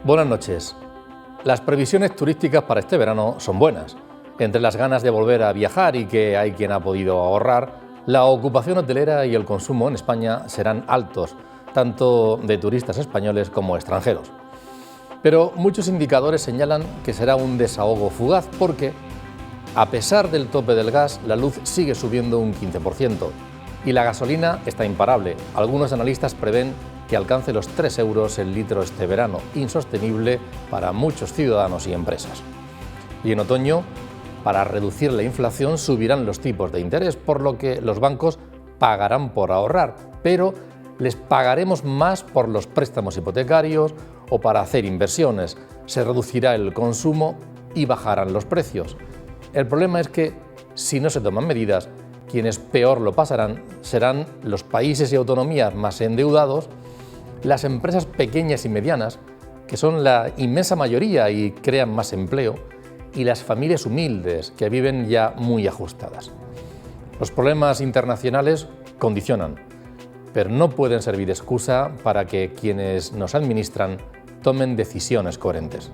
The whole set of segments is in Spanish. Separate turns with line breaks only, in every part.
Buenas noches. Las previsiones turísticas para este verano son buenas. Entre las ganas de volver a viajar y que hay quien ha podido ahorrar, la ocupación hotelera y el consumo en España serán altos, tanto de turistas españoles como extranjeros. Pero muchos indicadores señalan que será un desahogo fugaz porque, a pesar del tope del gas, la luz sigue subiendo un 15% y la gasolina está imparable. Algunos analistas prevén que alcance los 3 euros el litro este verano, insostenible para muchos ciudadanos y empresas. Y en otoño, para reducir la inflación, subirán los tipos de interés, por lo que los bancos pagarán por ahorrar, pero les pagaremos más por los préstamos hipotecarios o para hacer inversiones. Se reducirá el consumo y bajarán los precios. El problema es que, si no se toman medidas, quienes peor lo pasarán serán los países y autonomías más endeudados, las empresas pequeñas y medianas, que son la inmensa mayoría y crean más empleo, y las familias humildes, que viven ya muy ajustadas. Los problemas internacionales condicionan, pero no pueden servir de excusa para que quienes nos administran tomen decisiones coherentes.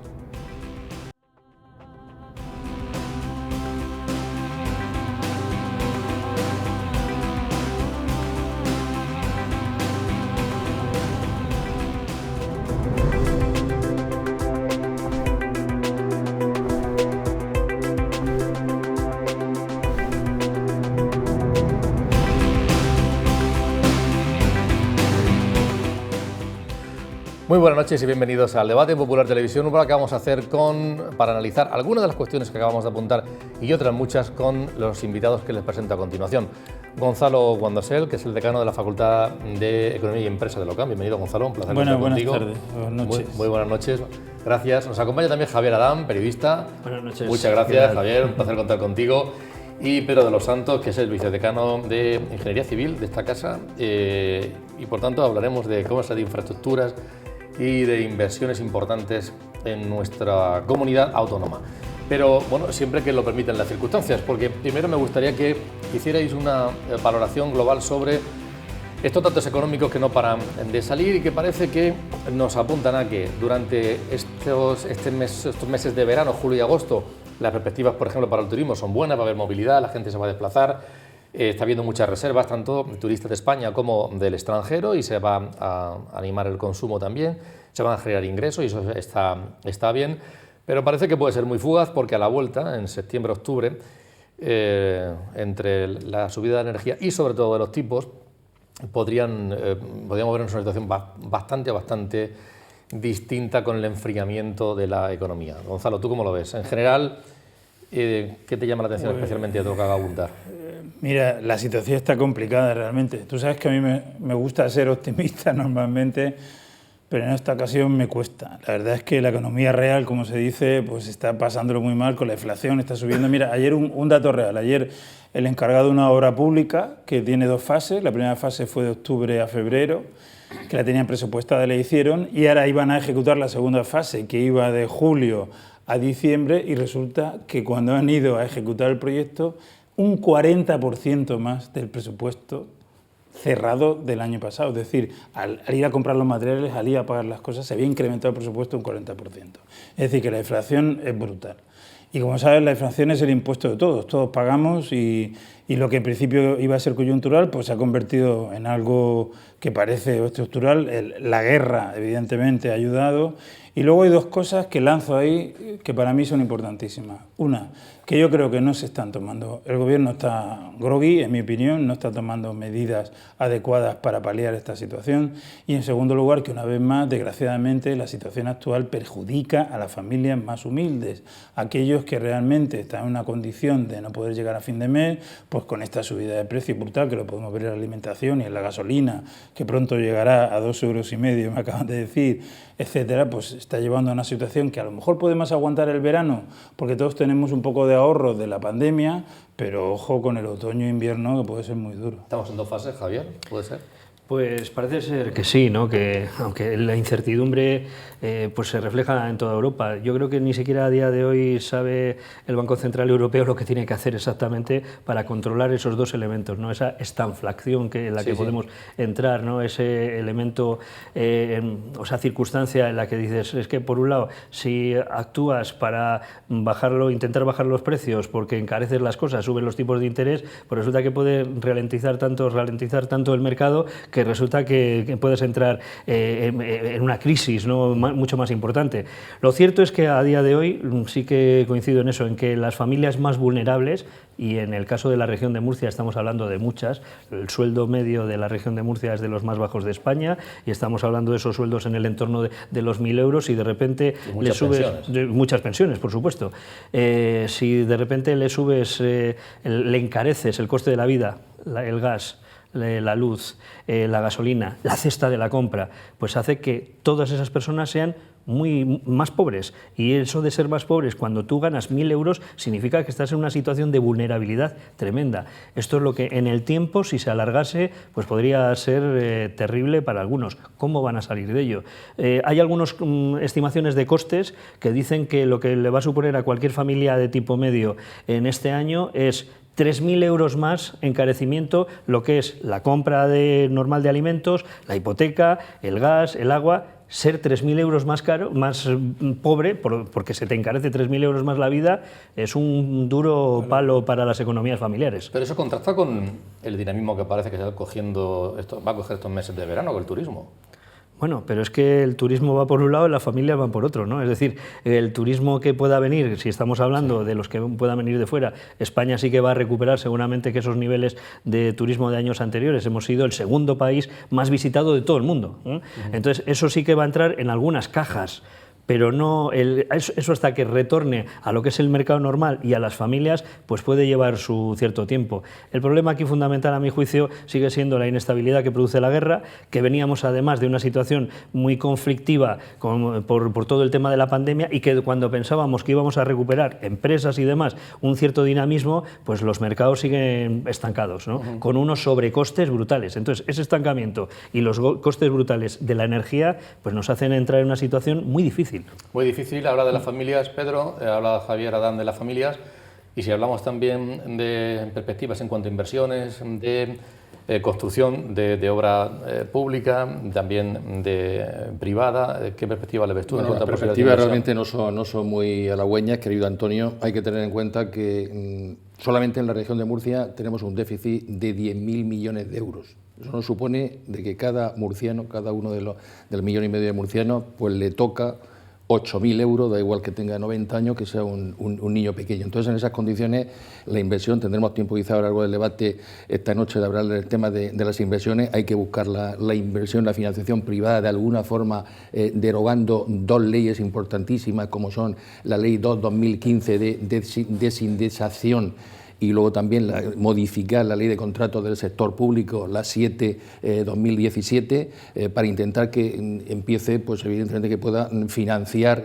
Muy buenas noches y bienvenidos al Debate Popular Televisión, un programa que vamos a hacer para analizar algunas de las cuestiones que acabamos de apuntar y otras muchas con los invitados que les presento a continuación. Gonzalo Guandosel, que es el decano de la Facultad de Economía y Empresa de la UCAM. Bienvenido, Gonzalo, un placer estar contigo.
Buenas tardes, buenas noches.
Muy buenas noches, gracias. Nos acompaña también Javier Adán, periodista.
Buenas noches.
Muchas gracias, Javier, un placer contar contigo. Y Pedro de los Santos, que es el vicedecano de Ingeniería Civil de esta casa, y por tanto hablaremos de cómo ser de infraestructuras y de inversiones importantes en nuestra comunidad autónoma. Pero bueno, siempre que lo permiten las circunstancias, porque primero me gustaría que hicierais una valoración global sobre estos datos económicos que no paran de salir y que parece que nos apuntan a que durante estos meses de verano, julio y agosto, las perspectivas, por ejemplo, para el turismo son buenas, va a haber movilidad, la gente se va a desplazar. Está habiendo muchas reservas, tanto turistas de España como del extranjero, y se va a animar el consumo también, se van a generar ingresos y eso está bien, pero parece que puede ser muy fugaz porque a la vuelta, en septiembre-octubre, entre la subida de energía y sobre todo de los tipos, podríamos vernos una situación bastante distinta con el enfriamiento de la economía. Gonzalo, ¿tú cómo lo ves? En general, ¿qué te llama la atención especialmente a tu que haga apuntar?
Mira, la situación está complicada realmente. Tú sabes que a mí me gusta ser optimista normalmente, pero en esta ocasión me cuesta. La verdad es que la economía real, como se dice, pues está pasándolo muy mal con la inflación, está subiendo. Mira, ayer un dato real. Ayer el encargado de una obra pública que tiene 2 fases. La primera fase fue de octubre a febrero, que la tenían presupuestada, le hicieron, y ahora iban a ejecutar la segunda fase, que iba de julio a diciembre, y resulta que cuando han ido a ejecutar el proyecto, un 40% más del presupuesto cerrado del año pasado. Es decir, al ir a comprar los materiales, al ir a pagar las cosas, se había incrementado el presupuesto un 40%. Es decir, que la inflación es brutal. Y como sabes, la inflación es el impuesto de todos pagamos, y lo que en principio iba a ser coyuntural, pues se ha convertido en algo que parece estructural. La guerra, evidentemente, ha ayudado. Y luego hay 2 cosas que lanzo ahí que para mí son importantísimas. Una, que yo creo que no se están tomando, el gobierno está groggy, en mi opinión, no está tomando medidas adecuadas para paliar esta situación. Y en segundo lugar, que una vez más, desgraciadamente, la situación actual perjudica a las familias más humildes, aquellos que realmente están en una condición de no poder llegar a fin de mes, pues con esta subida de precio brutal, que lo podemos ver en la alimentación y en la gasolina, que pronto llegará a 2,5 euros, me acaban de decir, etcétera, pues está llevando a una situación que a lo mejor podemos aguantar el verano, porque todos tenemos un poco de ahorro de la pandemia, pero ojo con el otoño e invierno, que puede ser muy duro.
¿Estamos en 2 fases, Javier? ¿Puede ser?
Pues parece ser que sí, ¿no? Que aunque la incertidumbre pues se refleja en toda Europa. Yo creo que ni siquiera a día de hoy sabe el Banco Central Europeo lo que tiene que hacer exactamente para controlar esos dos elementos, ¿no? Esa estanflación en la que podemos entrar, ¿no? Ese elemento, o sea, circunstancia en la que dices, es que por un lado, si actúas para intentar bajar los precios porque encareces las cosas, suben los tipos de interés, pues resulta que puede ralentizar tanto el mercado que resulta que puedes entrar en una crisis, ¿no? Mucho más importante. Lo cierto es que a día de hoy sí que coincido en eso, en que las familias más vulnerables, y en el caso de la región de Murcia estamos hablando de muchas, el sueldo medio de la región de Murcia es de los más bajos de España y estamos hablando de esos sueldos en el entorno de los 1.000 euros y de repente le subes muchas pensiones, por supuesto. Si de repente le subes, le encareces el coste de la vida, el gas, la luz, la gasolina, la cesta de la compra, pues hace que todas esas personas sean más pobres, y eso de ser más pobres cuando tú ganas 1.000 euros significa que estás en una situación de vulnerabilidad tremenda. Esto es lo que en el tiempo, si se alargase, pues podría ser terrible para algunos. ¿Cómo van a salir de ello? Hay algunas estimaciones de costes que dicen que lo que le va a suponer a cualquier familia de tipo medio en este año es 3.000 euros más encarecimiento, lo que es la compra normal de alimentos, la hipoteca, el gas, el agua. Ser 3.000 euros más caro, más pobre, porque se te encarece 3.000 euros más la vida, es un duro palo para las economías familiares.
Pero eso contrasta con el dinamismo que parece que se va a coger estos meses de verano con el turismo.
Bueno, pero es que el turismo va por un lado y las familias van por otro, ¿no? Es decir, el turismo que pueda venir, si estamos hablando de los que puedan venir de fuera, España sí que va a recuperar seguramente que esos niveles de turismo de años anteriores. Hemos sido el segundo país más visitado de todo el mundo, ¿eh? Entonces, eso sí que va a entrar en algunas cajas, pero no eso hasta que retorne a lo que es el mercado normal y a las familias, pues puede llevar su cierto tiempo. El problema aquí fundamental, a mi juicio, sigue siendo la inestabilidad que produce la guerra, que veníamos además de una situación muy conflictiva por todo el tema de la pandemia, y que cuando pensábamos que íbamos a recuperar empresas y demás un cierto dinamismo, pues los mercados siguen estancados, ¿no? Con unos sobrecostes brutales. Entonces, ese estancamiento y los costes brutales de la energía pues nos hacen entrar en una situación muy difícil.
Muy difícil. Habla de las familias, Pedro, habla Javier Adán de las familias, y si hablamos también de perspectivas en cuanto a inversiones, de construcción de obra pública, también de privada, ¿qué perspectiva le ves tú?
Bueno, las perspectivas realmente no son muy halagüeñas, querido Antonio. Hay que tener en cuenta que solamente en la región de Murcia tenemos un déficit de 10.000 millones de euros. Eso nos supone de que cada murciano, cada uno del 1,5 millones de murcianos, pues le toca 8.000 euros, da igual que tenga 90 años, que sea un niño pequeño. Entonces, en esas condiciones, la inversión, tendremos tiempo quizá a lo largo del debate esta noche de hablar del tema de las inversiones. Hay que buscar la inversión, la financiación privada, de alguna forma, derogando dos leyes importantísimas, como son la Ley 2/2015 de desindexación, y luego también modificar la ley de contratos del sector público, la 7/2017, para intentar que empiece, pues evidentemente que pueda financiar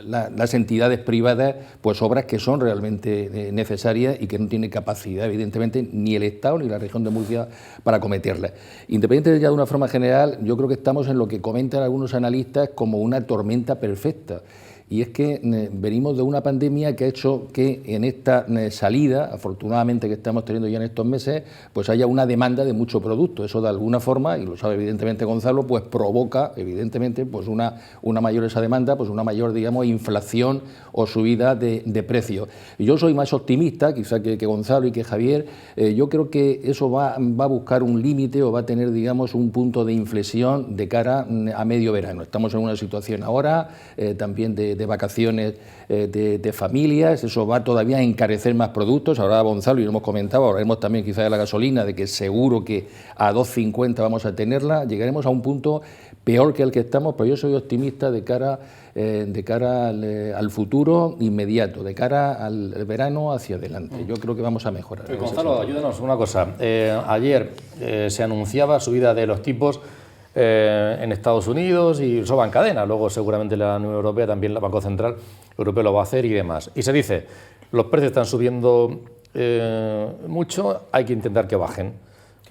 las entidades privadas, pues obras que son realmente necesarias y que no tiene capacidad, evidentemente, ni el Estado ni la región de Murcia para acometerlas. Independientemente ya de una forma general, yo creo que estamos en lo que comentan algunos analistas como una tormenta perfecta. Y es que venimos de una pandemia que ha hecho que en esta salida, afortunadamente que estamos teniendo ya en estos meses, pues haya una demanda de mucho producto. Eso de alguna forma, y lo sabe evidentemente Gonzalo, pues provoca evidentemente pues una mayor esa demanda, pues una mayor, digamos, inflación o subida de precios. Y yo soy más optimista quizá que Gonzalo y que Javier. Yo creo que eso va a buscar un límite o va a tener, digamos, un punto de inflexión de cara a medio verano. Estamos en una situación ahora también de vacaciones de familias, eso va todavía a encarecer más productos. Ahora Gonzalo, y lo hemos comentado, hablaremos también quizá de la gasolina, de que seguro que a 2,50 vamos a tenerla, llegaremos a un punto peor que el que estamos, pero yo soy optimista de cara al futuro inmediato, de cara al verano hacia adelante. Yo creo que vamos a mejorar.
Gonzalo, ayúdanos una cosa. Ayer se anunciaba subida de los tipos en Estados Unidos, y eso va en cadena. Luego seguramente la Unión Europea, también el Banco Central Europeo lo va a hacer y demás. Y se dice, los precios están subiendo mucho, hay que intentar que bajen.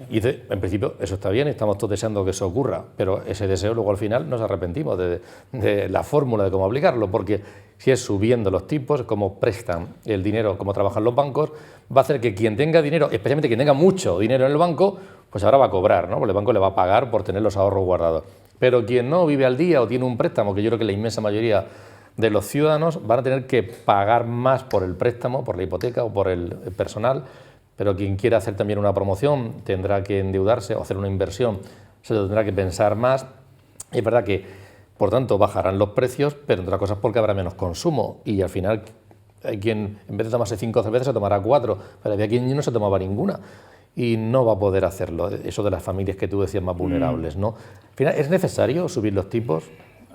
Y dice, en principio eso está bien, estamos todos deseando que eso ocurra, pero ese deseo luego al final nos arrepentimos de la fórmula de cómo aplicarlo, porque si es subiendo los tipos, cómo prestan el dinero, cómo trabajan los bancos, va a hacer que quien tenga dinero, especialmente quien tenga mucho dinero en el banco, pues ahora va a cobrar, ¿no? Porque el banco le va a pagar por tener los ahorros guardados. Pero quien no vive al día o tiene un préstamo, que yo creo que la inmensa mayoría de los ciudadanos van a tener que pagar más por el préstamo, por la hipoteca o por el personal, pero quien quiera hacer también una promoción tendrá que endeudarse o hacer una inversión, se lo tendrá que pensar más. Y es verdad que, por tanto, bajarán los precios, pero entre otras cosas porque habrá menos consumo y al final hay quien, en vez de tomarse 5 cervezas, se tomará 4, pero había quien no se tomaba ninguna y no va a poder hacerlo, eso de las familias que tú decías más vulnerables, ¿no? Al final, ¿es necesario subir los tipos?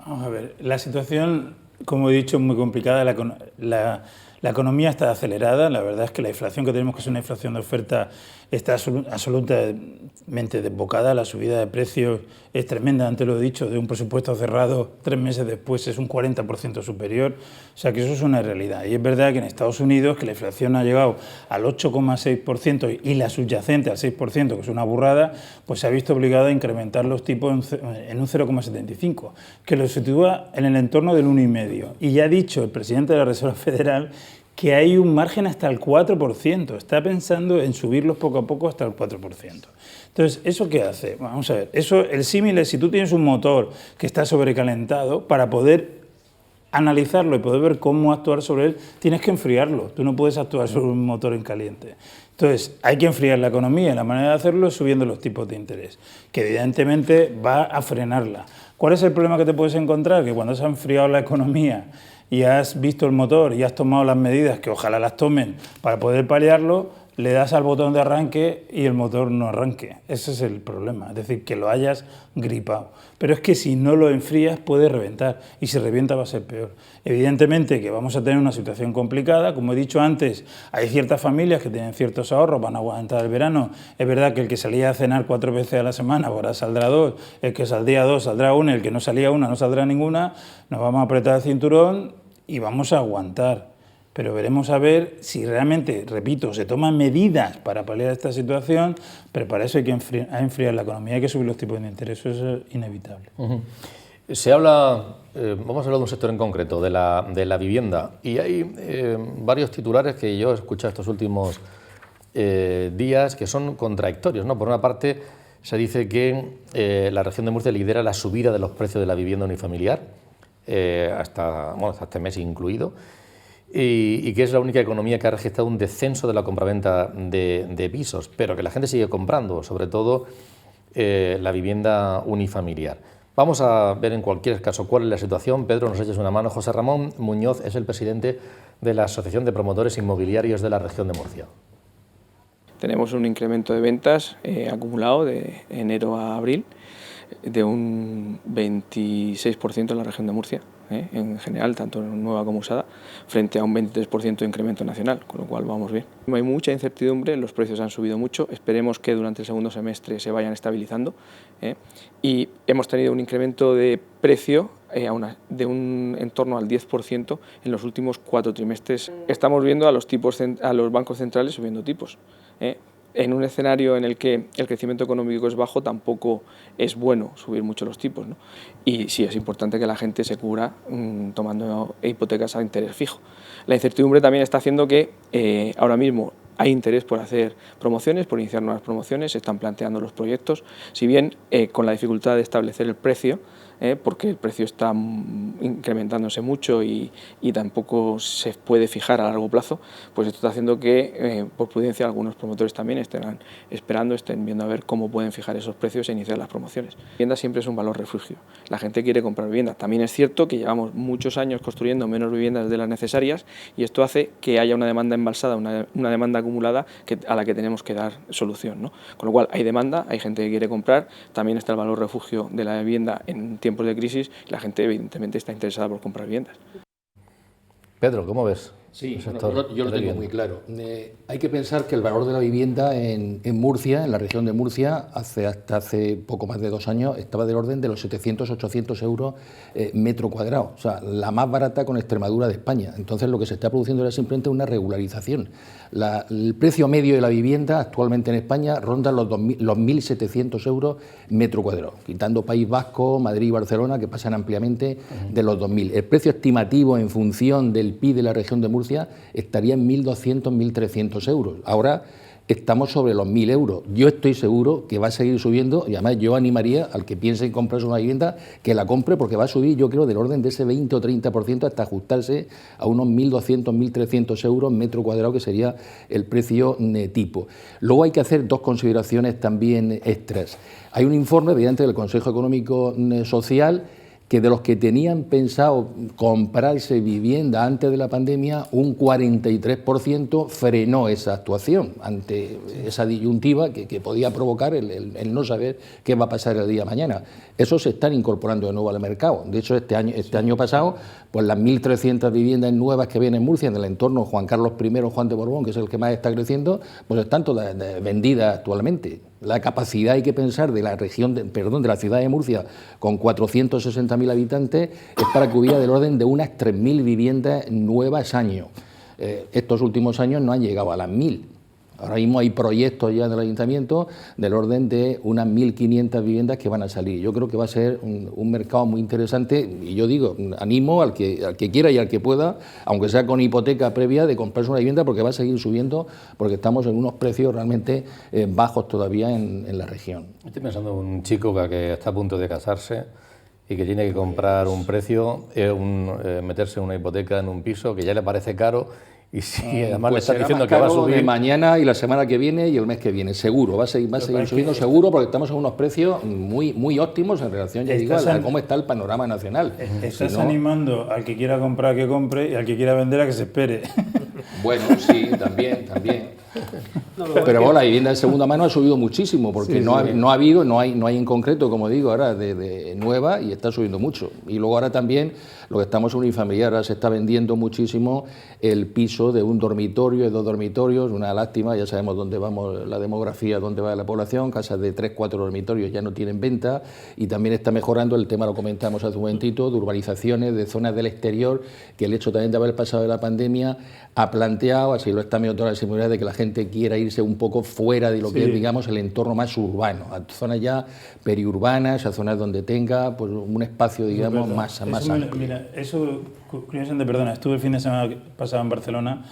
Vamos a ver, la situación, como he dicho, es muy complicada. La economía está acelerada. La verdad es que la inflación que tenemos, que es una inflación de oferta, está absolutamente desbocada. La subida de precios es tremenda, antes lo he dicho, de un presupuesto cerrado 3 meses después es un 40% superior. O sea que eso es una realidad. Y es verdad que en Estados Unidos, que la inflación ha llegado al 8,6% y la subyacente al 6%, que es una burrada, pues se ha visto obligado a incrementar los tipos en un 0,75%, que lo sitúa en el entorno del 1,5%. Y ya ha dicho el presidente de la Reserva Federal que hay un margen hasta el 4%, está pensando en subirlos poco a poco hasta el 4%. Entonces, ¿eso qué hace? Vamos a ver, eso, el símil es si tú tienes un motor que está sobrecalentado, para poder analizarlo y poder ver cómo actuar sobre él, tienes que enfriarlo, tú no puedes actuar sobre un motor en caliente. Entonces, hay que enfriar la economía y la manera de hacerlo es subiendo los tipos de interés, que evidentemente va a frenarla. ¿Cuál es el problema que te puedes encontrar? Que cuando se ha enfriado la economía y has visto el motor y has tomado las medidas, que ojalá las tomen para poder paliarlo, le das al botón de arranque y el motor no arranque. Ese es el problema, es decir, que lo hayas gripado. Pero es que si no lo enfrías puede reventar y si revienta va a ser peor. Evidentemente que vamos a tener una situación complicada, como he dicho antes, hay ciertas familias que tienen ciertos ahorros, van a aguantar el verano. Es verdad que el que salía a cenar 4 veces a la semana ahora saldrá 2, el que saldría 2 saldrá 1, el que no salía 1 no saldrá ninguna, nos vamos a apretar el cinturón y vamos a aguantar. Pero veremos a ver si realmente, repito, se toman medidas para paliar esta situación, pero para eso hay que enfriar la economía, hay que subir los tipos de interés, eso es inevitable.
Se habla, vamos a hablar de un sector en concreto, de la vivienda, y hay varios titulares que yo he escuchado estos últimos días que son contradictorios, ¿no? Por una parte, se dice que la región de Murcia lidera la subida de los precios de la vivienda unifamiliar, hasta este mes incluido, y que es la única economía que ha registrado un descenso de la compraventa de pisos, pero que la gente sigue comprando, sobre todo la vivienda unifamiliar. Vamos a ver en cualquier caso cuál es la situación. Pedro, nos eches una mano. José Ramón Muñoz es el presidente de la Asociación de Promotores Inmobiliarios de la región de Murcia.
Tenemos un incremento de ventas acumulado de enero a abril de un 26% en la región de Murcia, en general, tanto nueva como usada, frente a un 23% de incremento nacional, con lo cual vamos bien. Hay mucha incertidumbre, los precios han subido mucho, esperemos que durante el segundo semestre se vayan estabilizando, y hemos tenido un incremento de precio de un en torno al 10% en los últimos 4 trimestres. Estamos viendo a los bancos centrales subiendo tipos. En un escenario en el que el crecimiento económico es bajo, tampoco es bueno subir mucho los tipos, ¿no? Y sí es importante que la gente se cubra tomando hipotecas a interés fijo. La incertidumbre también está haciendo que ahora mismo hay interés por hacer promociones, por iniciar nuevas promociones, se están planteando los proyectos, si bien con la dificultad de establecer el precio, porque el precio está incrementándose mucho y tampoco se puede fijar a largo plazo, pues esto está haciendo que, por prudencia, algunos promotores también estén viendo a ver cómo pueden fijar esos precios e iniciar las promociones. La vivienda siempre es un valor refugio, la gente quiere comprar vivienda. También es cierto que llevamos muchos años construyendo menos viviendas de las necesarias y esto hace que haya una demanda embalsada, una demanda acumulada a la que tenemos que dar solución, ¿no? Con lo cual hay demanda, hay gente que quiere comprar, también está el valor refugio de la vivienda en tiempos de crisis y la gente evidentemente está interesada por comprar viviendas.
Pedro, ¿cómo ves?
Sí, bueno, yo lo tengo muy claro. Hay que pensar que el valor de la vivienda en Murcia, en la región de Murcia, hasta hace poco más de 2 años, estaba del orden de los 700-800 euros metro cuadrado. O sea, la más barata con Extremadura de España. Entonces, lo que se está produciendo era simplemente una regularización. El precio medio de la vivienda actualmente en España ronda los 1.700 euros metro cuadrado, quitando País Vasco, Madrid y Barcelona, que pasan ampliamente de los 2.000. El precio estimativo en función del PIB de la región de Murcia estaría en 1.200, 1.300 euros. Ahora estamos sobre los 1.000 euros. Yo estoy seguro que va a seguir subiendo y además yo animaría al que piense en comprarse una vivienda que la compre, porque va a subir, yo creo, del orden de ese 20 o 30% hasta ajustarse a unos 1.200, 1.300 euros metro cuadrado, que sería el precio tipo. Luego hay que hacer 2 consideraciones también extras. Hay un informe mediante el Consejo Económico Social que de los que tenían pensado comprarse vivienda antes de la pandemia, un 43% frenó esa actuación ante esa disyuntiva que podía provocar el no saber qué va a pasar el día de mañana. Esos se están incorporando de nuevo al mercado. De hecho, este año pasado, pues las 1.300 viviendas nuevas que vienen en Murcia, en el entorno Juan Carlos I, Juan de Borbón, que es el que más está creciendo, pues están todas vendidas actualmente. La capacidad, hay que pensar, de la región, de la ciudad de Murcia, con 460.000 habitantes, es para que hubiera del orden de unas 3.000 viviendas nuevas año. Estos últimos años no han llegado a las 1.000. Ahora mismo hay proyectos ya del ayuntamiento del orden de unas 1.500 viviendas que van a salir. Yo creo que va a ser un mercado muy interesante y yo digo, animo al que quiera y al que pueda, aunque sea con hipoteca previa, de comprarse una vivienda, porque va a seguir subiendo, porque estamos en unos precios realmente bajos todavía en la región.
Estoy pensando en un chico que está a punto de casarse y que tiene que comprar un precio, meterse en una hipoteca en un piso que ya le parece caro. Y sí, además le está diciendo que va a subir
mañana y la semana que viene y el mes que viene, seguro, va a seguir subiendo seguro, porque estamos en unos precios muy óptimos en relación, ya digo, a cómo está el panorama nacional.
Estás animando al que quiera comprar que compre y al que quiera vender a que se espere.
Bueno, sí, también. Pero bueno, la vivienda de segunda mano ha subido muchísimo, porque no hay en concreto, como digo, ahora de nueva, y está subiendo mucho. Y luego ahora también lo que estamos en unifamiliar, ahora se está vendiendo muchísimo el piso de un dormitorio, de 2 dormitorios, una lástima, ya sabemos dónde vamos, la demografía, dónde va la población, casas de 3, 4 dormitorios ya no tienen venta, y también está mejorando el tema, lo comentamos hace un momentito, de urbanizaciones, de zonas del exterior, que el hecho también de haber pasado de la pandemia ha planteado, así lo está medio toda la seguridad, de que la gente quiera irse un poco fuera de lo que es, digamos, el entorno más urbano, a zonas ya periurbanas, a zonas donde tenga pues un espacio, digamos, más amplio.
Mira, eso, curiosamente, perdona, estuve el fin de semana pasado en Barcelona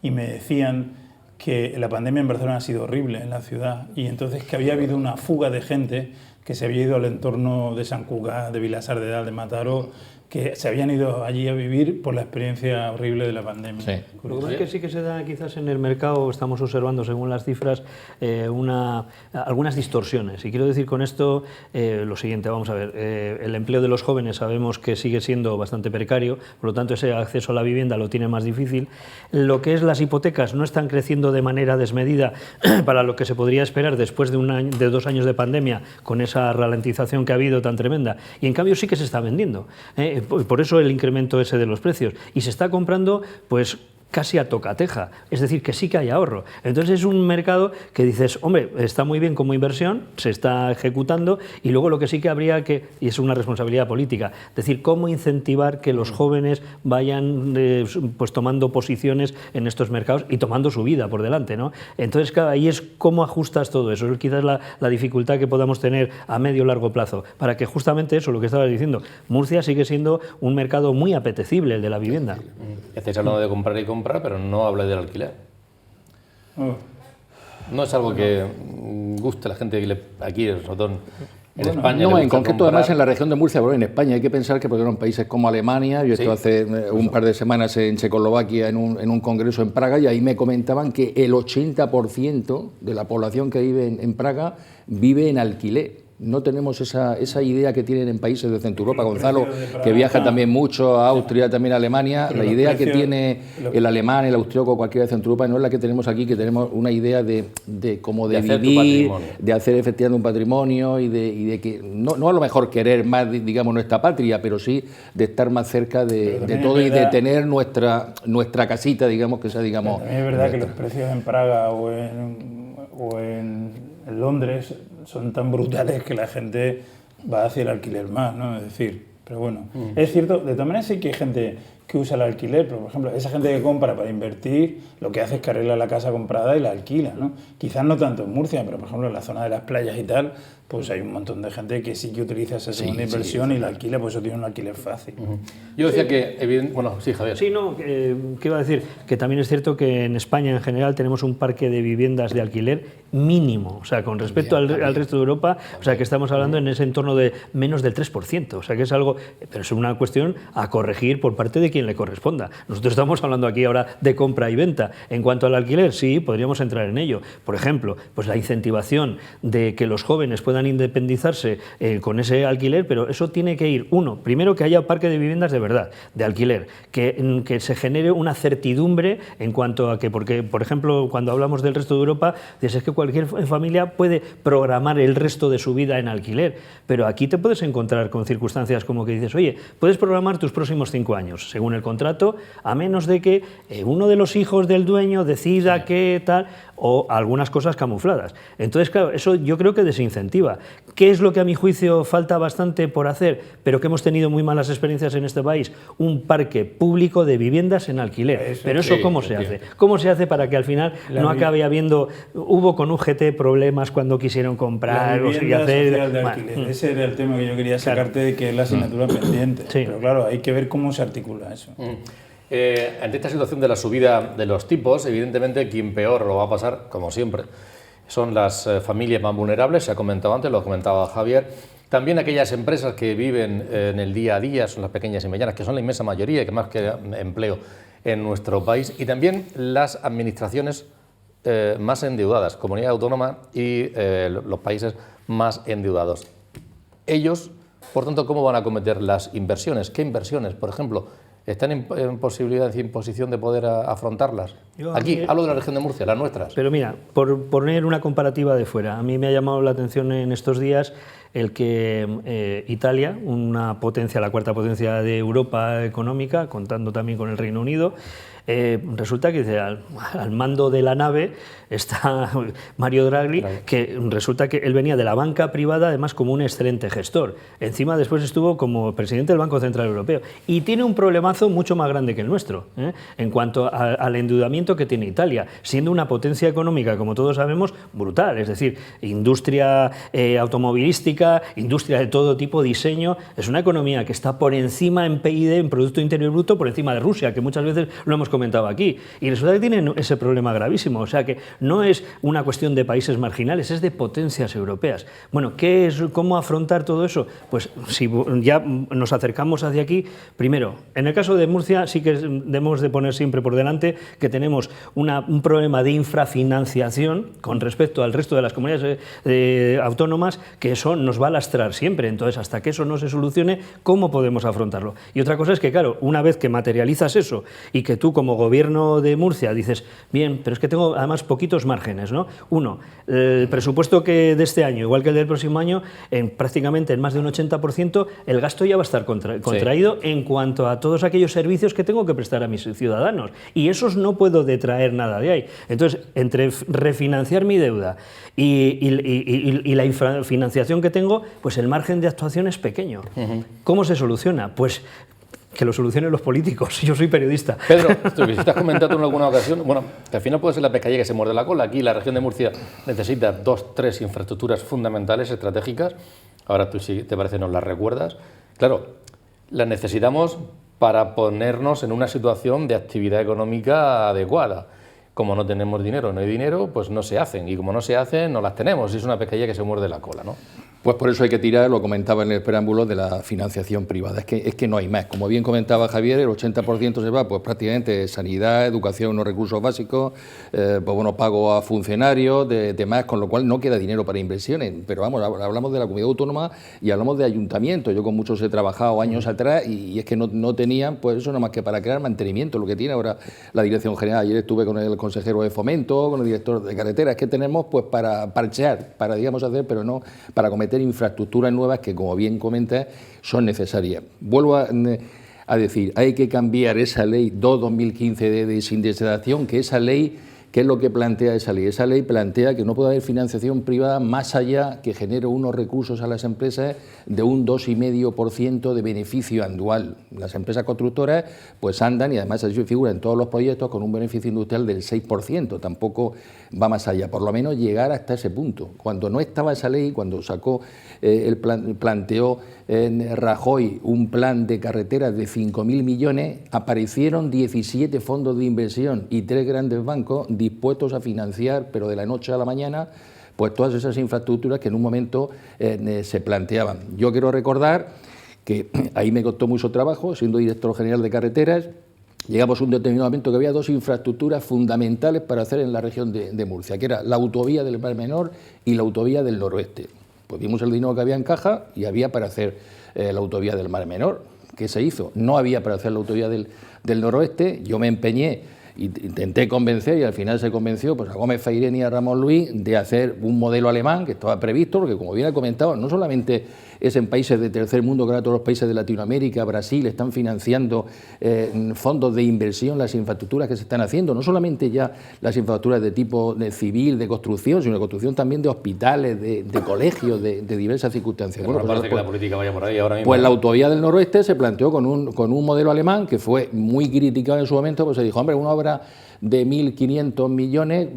y me decían que la pandemia en Barcelona ha sido horrible en la ciudad, y entonces que había habido una fuga de gente que se había ido al entorno de Sant Cugat, de Vilassar de Dalt, de Mataró, que se habían ido allí a vivir por la experiencia horrible de la pandemia.
Sí. Lo que pasa es que sí que se da quizás en el mercado, estamos observando según las cifras, algunas distorsiones. Y quiero decir con esto lo siguiente, vamos a ver, el empleo de los jóvenes sabemos que sigue siendo bastante precario, por lo tanto ese acceso a la vivienda lo tiene más difícil. Lo que es las hipotecas no están creciendo de manera desmedida para lo que se podría esperar después de 2 años de pandemia, con esa ralentización que ha habido tan tremenda. Y en cambio sí que se está vendiendo. Por eso el incremento ese de los precios. Y se está comprando, pues, casi a tocateja, es decir, que sí que hay ahorro. Entonces es un mercado que dices, hombre, está muy bien como inversión, se está ejecutando, y luego lo que sí que habría que, y es una responsabilidad política, es decir, cómo incentivar que los jóvenes vayan pues tomando posiciones en estos mercados y tomando su vida por delante, ¿no? Entonces, claro, ahí es cómo ajustas todo eso, es quizás la dificultad que podamos tener a medio o largo plazo, para que justamente eso, lo que estabas diciendo, Murcia sigue siendo un mercado muy apetecible, el de la vivienda.
Estáis hablando de comprar y comprar, pero no habla del alquiler. No es algo que guste a la gente aquí en Rotón. En España.
No, en concreto, además, en la región de Murcia, pero en España hay que pensar que, por ejemplo, en países como Alemania, yo estuve hace un par de semanas en Checoslovaquia en un congreso en Praga, y ahí me comentaban que el 80% de la población que vive en Praga vive en alquiler. No tenemos esa idea que tienen en países de Centro Europa, Gonzalo, que viaja también mucho a Austria, también a Alemania. La idea que tiene el alemán, el austríaco, cualquiera de Centro Europa, no es la que tenemos aquí, que tenemos una idea de vivir, de hacer efectivamente un patrimonio y de que no a lo mejor querer más, digamos, nuestra patria, pero sí de estar más cerca de todo y de tener nuestra casita, digamos, que sea, digamos.
También es verdad que los precios en Praga o en Londres son tan brutales que la gente va hacia el alquiler más, ¿no? Es decir, pero bueno, es cierto, de todas maneras sí que hay gente que usa el alquiler, pero por ejemplo, esa gente que compra para invertir, lo que hace es que arregla la casa comprada y la alquila, ¿no? Quizás no tanto en Murcia, pero por ejemplo en la zona de las playas y tal, pues hay un montón de gente que sí que utiliza esa segunda inversión y la alquila, pues eso tiene un alquiler fácil.
Yo decía que, bueno, sí, Javier.
Sí, no, que iba a decir que también es cierto que en España en general tenemos un parque de viviendas de alquiler mínimo, o sea, con respecto al resto de Europa, o sea, que estamos hablando en ese entorno de menos del 3%, o sea, que es algo, pero es una cuestión a corregir por parte de quien le corresponda. Nosotros estamos hablando aquí ahora de compra y venta. En cuanto al alquiler, sí, podríamos entrar en ello. Por ejemplo, pues la incentivación de que los jóvenes puedan independizarse con ese alquiler, pero eso tiene que ir, primero que haya parque de viviendas de verdad, de alquiler, que se genere una certidumbre en cuanto a que, porque, por ejemplo, cuando hablamos del resto de Europa, dices, es que cualquier familia puede programar el resto de su vida en alquiler, pero aquí te puedes encontrar con circunstancias como que dices, oye, puedes programar tus próximos 5 años, según el contrato, a menos de que uno de los hijos del dueño decida que tal, o algunas cosas camufladas. Entonces, claro, eso yo creo que desincentiva. ¿Qué es lo que a mi juicio falta bastante por hacer, pero que hemos tenido muy malas experiencias en este país? Un parque público de viviendas en alquiler. Pero eso, ¿cómo se hace? ¿Cómo se hace para que al final no acabe habiendo... Hubo con UGT problemas cuando quisieron comprar o hacer...
De alquiler. Ese era el tema que yo quería sacarte, de que es la asignatura pendiente. Pero claro, hay que ver cómo se articula eso.
Ante esta situación de la subida de los tipos, evidentemente quien peor lo va a pasar, como siempre, son las familias más vulnerables, se ha comentado antes, lo comentaba Javier. También aquellas empresas que viven en el día a día, son las pequeñas y medianas, que son la inmensa mayoría y que más que empleo en nuestro país. Y también las administraciones más endeudadas, comunidad autónoma y los países más endeudados. Ellos, por tanto, ¿cómo van a acometer las inversiones? ¿Qué inversiones, por ejemplo, están en posibilidad y en posición de poder afrontarlas? Aquí, hablo de la región de Murcia, las nuestras.
Pero mira, por poner una comparativa de fuera, a mí me ha llamado la atención en estos días el que Italia, una potencia, la cuarta potencia de Europa económica, contando también con el Reino Unido, resulta que al mando de la nave está Mario Draghi, que resulta que él venía de la banca privada, además como un excelente gestor. Encima después estuvo como presidente del Banco Central Europeo y tiene un problemazo mucho más grande que el nuestro, en cuanto al endeudamiento que tiene Italia, siendo una potencia económica, como todos sabemos, brutal, es decir, industria automovilística, industria de todo tipo, diseño, es una economía que está por encima en PIB, en Producto Interior Bruto, por encima de Rusia, que muchas veces lo hemos comentado aquí, y resulta que tienen ese problema gravísimo, o sea que no es una cuestión de países marginales, es de potencias europeas. Bueno, ¿cómo afrontar todo eso? Pues si ya nos acercamos hacia aquí, primero, en el caso de Murcia sí que debemos de poner siempre por delante que tenemos un problema de infrafinanciación con respecto al resto de las comunidades autónomas, que eso nos va a lastrar siempre. Entonces, hasta que eso no se solucione, ¿cómo podemos afrontarlo? Y otra cosa es que, claro, una vez que materializas eso y que tú como gobierno de Murcia dices, bien, pero es que tengo además poquitos márgenes, ¿no? Uno, el presupuesto que de este año, igual que el del próximo año, prácticamente en más de un 80%, el gasto ya va a estar contraído en cuanto a todos aquellos servicios que tengo que prestar a mis ciudadanos. Y esos no puedo detraer nada de ahí. Entonces, entre refinanciar mi deuda y la infrafinanciación que tengo, pues el margen de actuación es pequeño. ¿Cómo se soluciona? Pues que lo solucionen los políticos. Yo soy periodista.
Pedro, tú que estás comentando en alguna ocasión, bueno, que al final puede ser la pescadilla que se muerde la cola. Aquí la región de Murcia necesita 2, 3 infraestructuras fundamentales, estratégicas. Ahora tú, si te parece, nos las recuerdas. Claro, las necesitamos para ponernos en una situación de actividad económica adecuada. Como no tenemos dinero, no hay dinero, pues no se hacen. Y como no se hacen, no las tenemos. Y es una pescadilla que se muerde la cola, ¿no?
Pues por eso hay que tirar, lo comentaba en el preámbulo, de la financiación privada. Es que no hay más. Como bien comentaba Javier, el 80% se va pues prácticamente sanidad, educación, unos recursos básicos, pues bueno, pago a funcionarios, de más, con lo cual no queda dinero para inversiones. Pero vamos, hablamos de la comunidad autónoma y hablamos de ayuntamientos. Yo con muchos he trabajado años atrás y es que no tenían pues eso nada más que para crear mantenimiento, lo que tiene ahora la Dirección General. Ayer estuve con el consejero de Fomento, con el director de carreteras. Es que tenemos pues para parchear, para digamos hacer, pero no para cometer infraestructuras nuevas que, como bien comentas, son necesarias. Vuelvo a decir, hay que cambiar esa ley 2/2015 de desindustrialización, que esa ley, ¿qué es lo que plantea esa ley? Esa ley plantea que no puede haber financiación privada más allá que genere unos recursos a las empresas de un 2,5% de beneficio anual. Las empresas constructoras pues andan, y además así figura en todos los proyectos, con un beneficio industrial del 6%, tampoco va más allá, por lo menos llegar hasta ese punto. Cuando no estaba esa ley, cuando sacó planteó Rajoy un plan de carreteras de 5.000 millones, aparecieron 17 fondos de inversión y 3 grandes bancos dispuestos a financiar, pero de la noche a la mañana, pues todas esas infraestructuras que en un momento se planteaban. Yo quiero recordar que ahí me costó mucho trabajo, siendo director general de carreteras. Llegamos a un determinado momento que había 2 infraestructuras fundamentales para hacer en la región de Murcia, que era la autovía del Mar Menor y la autovía del Noroeste. Pues vimos el dinero que había en caja y había para hacer la autovía del Mar Menor. ¿Qué se hizo? No había para hacer la autovía del Noroeste. Yo me empeñé, intenté convencer, y al final se convenció pues a Gómez Fairén y a Ramón Luis de hacer un modelo alemán que estaba previsto, porque como bien ha comentado, no solamente es en países de tercer mundo, que ahora todos los países de Latinoamérica, Brasil, están financiando fondos de inversión las infraestructuras que se están haciendo, no solamente ya las infraestructuras de tipo civil, de construcción, sino de construcción también de hospitales, de colegios, de diversas circunstancias.
Bueno, parece que la política vaya por ahí ahora mismo.
Pues la autovía del Noroeste se planteó con un modelo alemán que fue muy criticado en su momento, pues se dijo, hombre, una obra de 1.500 millones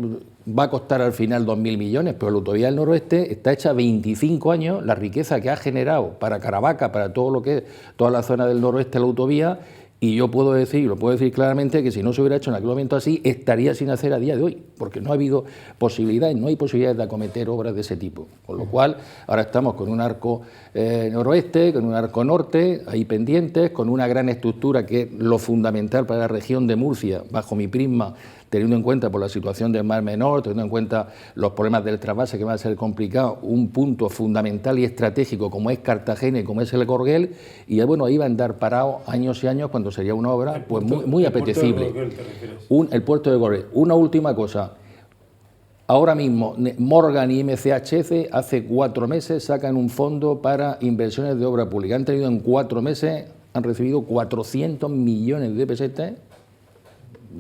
va a costar al final 2.000 millones, pero la autovía del Noroeste está hecha 25 años, la riqueza que ha generado para Caravaca, para todo lo que es toda la zona del noroeste de la autovía, y yo puedo decir, lo puedo decir claramente, que si no se hubiera hecho en aquel momento así, estaría sin hacer a día de hoy, porque no ha habido posibilidades, no hay posibilidades de acometer obras de ese tipo, con lo cual ahora estamos con un arco noroeste, con un arco norte, ahí pendientes, con una gran estructura que es lo fundamental para la región de Murcia, bajo mi prisma, teniendo en cuenta por la situación del Mar Menor, teniendo en cuenta los problemas del trasvase que va a ser complicado, un punto fundamental y estratégico como es Cartagena y como es el Gorguel, y bueno, ahí va a andar parado años y años cuando sería una obra pues muy apetecible. El puerto de Gorguel. Una última cosa. Ahora mismo Morgan y MCHC hace 4 meses sacan un fondo para inversiones de obra pública. Han tenido en 4 meses, han recibido 400 millones de pesetas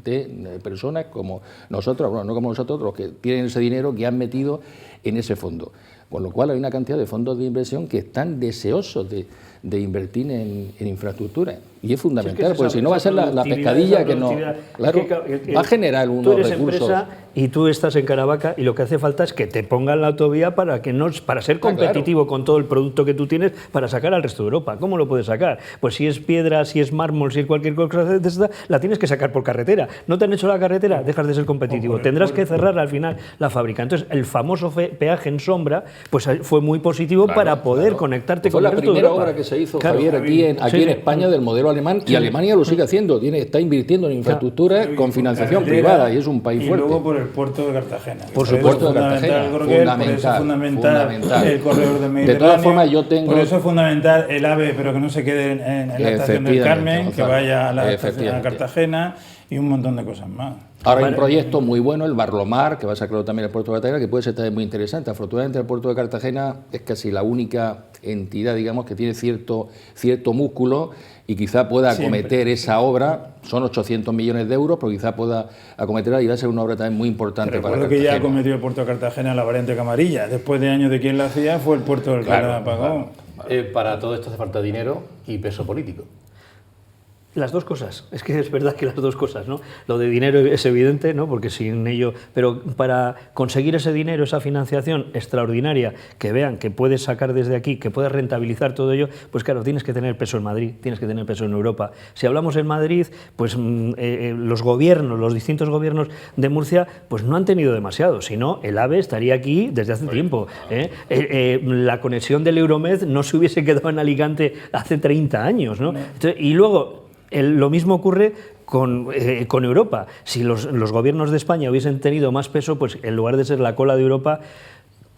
de personas como nosotros, bueno, no como nosotros, los que tienen ese dinero que han metido en ese fondo. Con lo cual hay una cantidad de fondos de inversión que están deseosos de invertir en infraestructura. Y es fundamental, porque si no va a ser la pescadilla que no... Claro, va a generar unos recursos.
Tú eres empresa y tú estás en Caravaca y lo que hace falta es que te pongan la autovía para ser competitivo con todo el producto que tú tienes para sacar al resto de Europa. ¿Cómo lo puedes sacar? Pues si es piedra, si es mármol, si es cualquier cosa de esta, la tienes que sacar por carretera. ¿No te han hecho la carretera? Dejas de ser competitivo. Tendrás que cerrar al final la fábrica. Entonces, el famoso peaje en sombra pues fue muy positivo para poder conectarte con el resto de Europa.
Fue la primera obra que se hizo, Javier, aquí en España del modelo alemán, y Alemania lo sigue haciendo, está invirtiendo en infraestructura con financiación privada, y es un país fuerte.
Y luego por el puerto de Cartagena.
Por supuesto, de Cartagena, fundamental.
El corredor del Mediterráneo.
De todas formas, yo tengo...
Por eso es fundamental el AVE, pero que no se quede en la estación del Carmen, que vaya a la estación de Cartagena, y un montón de cosas más.
Ahora hay un proyecto muy bueno, el Barlomar, que va a sacarlo también el puerto de Cartagena, que puede ser también muy interesante. Afortunadamente el puerto de Cartagena es casi la única entidad, digamos, que tiene cierto músculo y quizá pueda acometer esa obra. Son 800 millones de euros, pero quizá pueda acometerla, y va a ser una obra también muy importante para Cartagena.
Que ya acometió el puerto de Cartagena la variante Camarilla. Después de años de quien la hacía, fue el puerto del que la pagó.
Para todo esto hace falta dinero y peso político.
Las dos cosas, es que es verdad que las dos cosas, ¿no? Lo de dinero es evidente, ¿no? Porque sin ello, pero para conseguir ese dinero, esa financiación extraordinaria, que vean que puedes sacar desde aquí, que puedes rentabilizar todo ello, pues claro, tienes que tener peso en Madrid, tienes que tener peso en Europa. Si hablamos en Madrid, pues los gobiernos, los distintos gobiernos de Murcia, pues no han tenido demasiado, si no, el AVE estaría aquí desde hace tiempo. La conexión del Euromed no se hubiese quedado en Alicante hace 30 años, ¿no? Entonces, y luego, lo mismo ocurre con Europa. Si los gobiernos de España hubiesen tenido más peso, pues en lugar de ser la cola de Europa,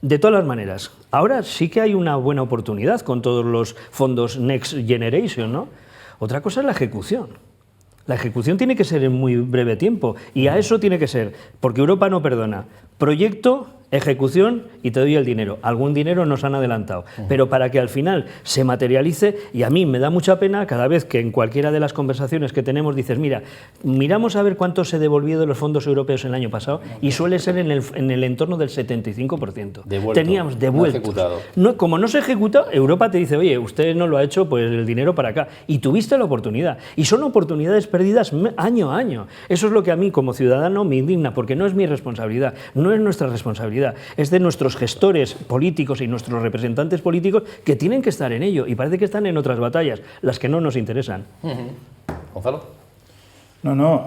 de todas las maneras, ahora sí que hay una buena oportunidad con todos los fondos Next Generation, ¿no? Otra cosa es la ejecución. La ejecución tiene que ser en muy breve tiempo y a eso tiene que ser, porque Europa no perdona, proyecto, ejecución y te doy el dinero. Algún dinero nos han adelantado, pero para que al final se materialice, y a mí me da mucha pena cada vez que en cualquiera de las conversaciones que tenemos dices, mira, miramos a ver cuánto se devolvió de los fondos europeos el año pasado y suele ser en el entorno del 75%. Teníamos devueltos. No, como no se ejecuta, Europa te dice, oye, usted no lo ha hecho, pues el dinero para acá. Y tuviste la oportunidad. Y son oportunidades perdidas año a año. Eso es lo que a mí como ciudadano me indigna, porque no es mi responsabilidad, no es nuestra responsabilidad. Es de nuestros gestores políticos y nuestros representantes políticos que tienen que estar en ello y parece que están en otras batallas, las que no nos interesan.
Gonzalo.
No,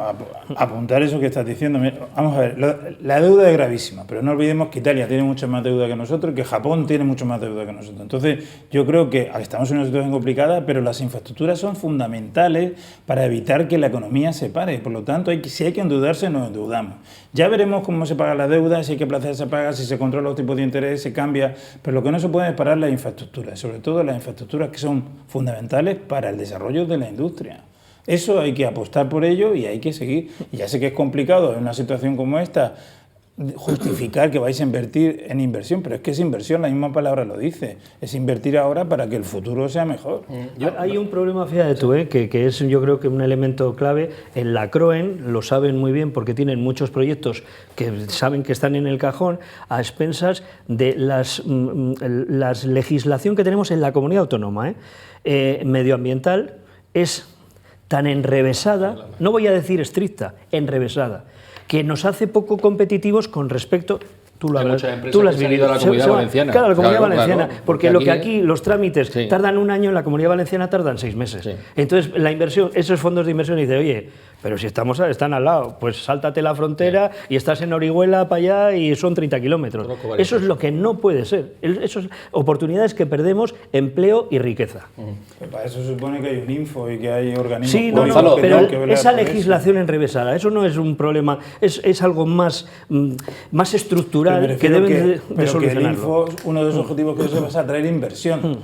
apuntar eso que estás diciendo. Vamos a ver, la deuda es gravísima, pero no olvidemos que Italia tiene mucha más deuda que nosotros y que Japón tiene mucho más deuda que nosotros. Entonces, yo creo que estamos en una situación complicada, pero las infraestructuras son fundamentales para evitar que la economía se pare. Por lo tanto, si hay que endeudarse, nos endeudamos. Ya veremos cómo se paga la deuda, si hay que aplazar esa paga, si se controla los tipos de interés, se cambia, pero lo que no se puede es parar las infraestructuras, sobre todo las infraestructuras que son fundamentales para el desarrollo de la industria. Eso hay que apostar por ello y hay que seguir. Y ya sé que es complicado en una situación como esta justificar que vais a invertir en inversión, pero es que es inversión, la misma palabra lo dice, es invertir ahora para que el futuro sea mejor.
Hay un problema, fíjate tú, que es yo creo que un elemento clave. En la CROEN lo saben muy bien porque tienen muchos proyectos que saben que están en el cajón a expensas de la legislación que tenemos en la comunidad autónoma. Medioambiental es tan enrevesada, no voy a decir estricta, enrevesada, que nos hace poco competitivos con respecto... Tú lo has vivido.
A la Comunidad Valenciana.
Claro, la Comunidad Valenciana,
claro,
porque lo que aquí los trámites tardan un año, en la Comunidad Valenciana tardan 6 meses. Sí. Entonces, la inversión, esos fondos de inversión, dice, oye, pero si están al lado, pues sáltate la frontera y estás en Orihuela para allá y son 30 kilómetros. Eso es lo que no puede ser. Eso es oportunidades que perdemos, empleo y riqueza.
Pues para eso se supone que hay un info y que hay organismos...
Sí, pero esa legislación enrevesada, eso no es un problema, es algo más estructural que deben de solucionarlo.
Que el info, uno de los objetivos que es atraer inversión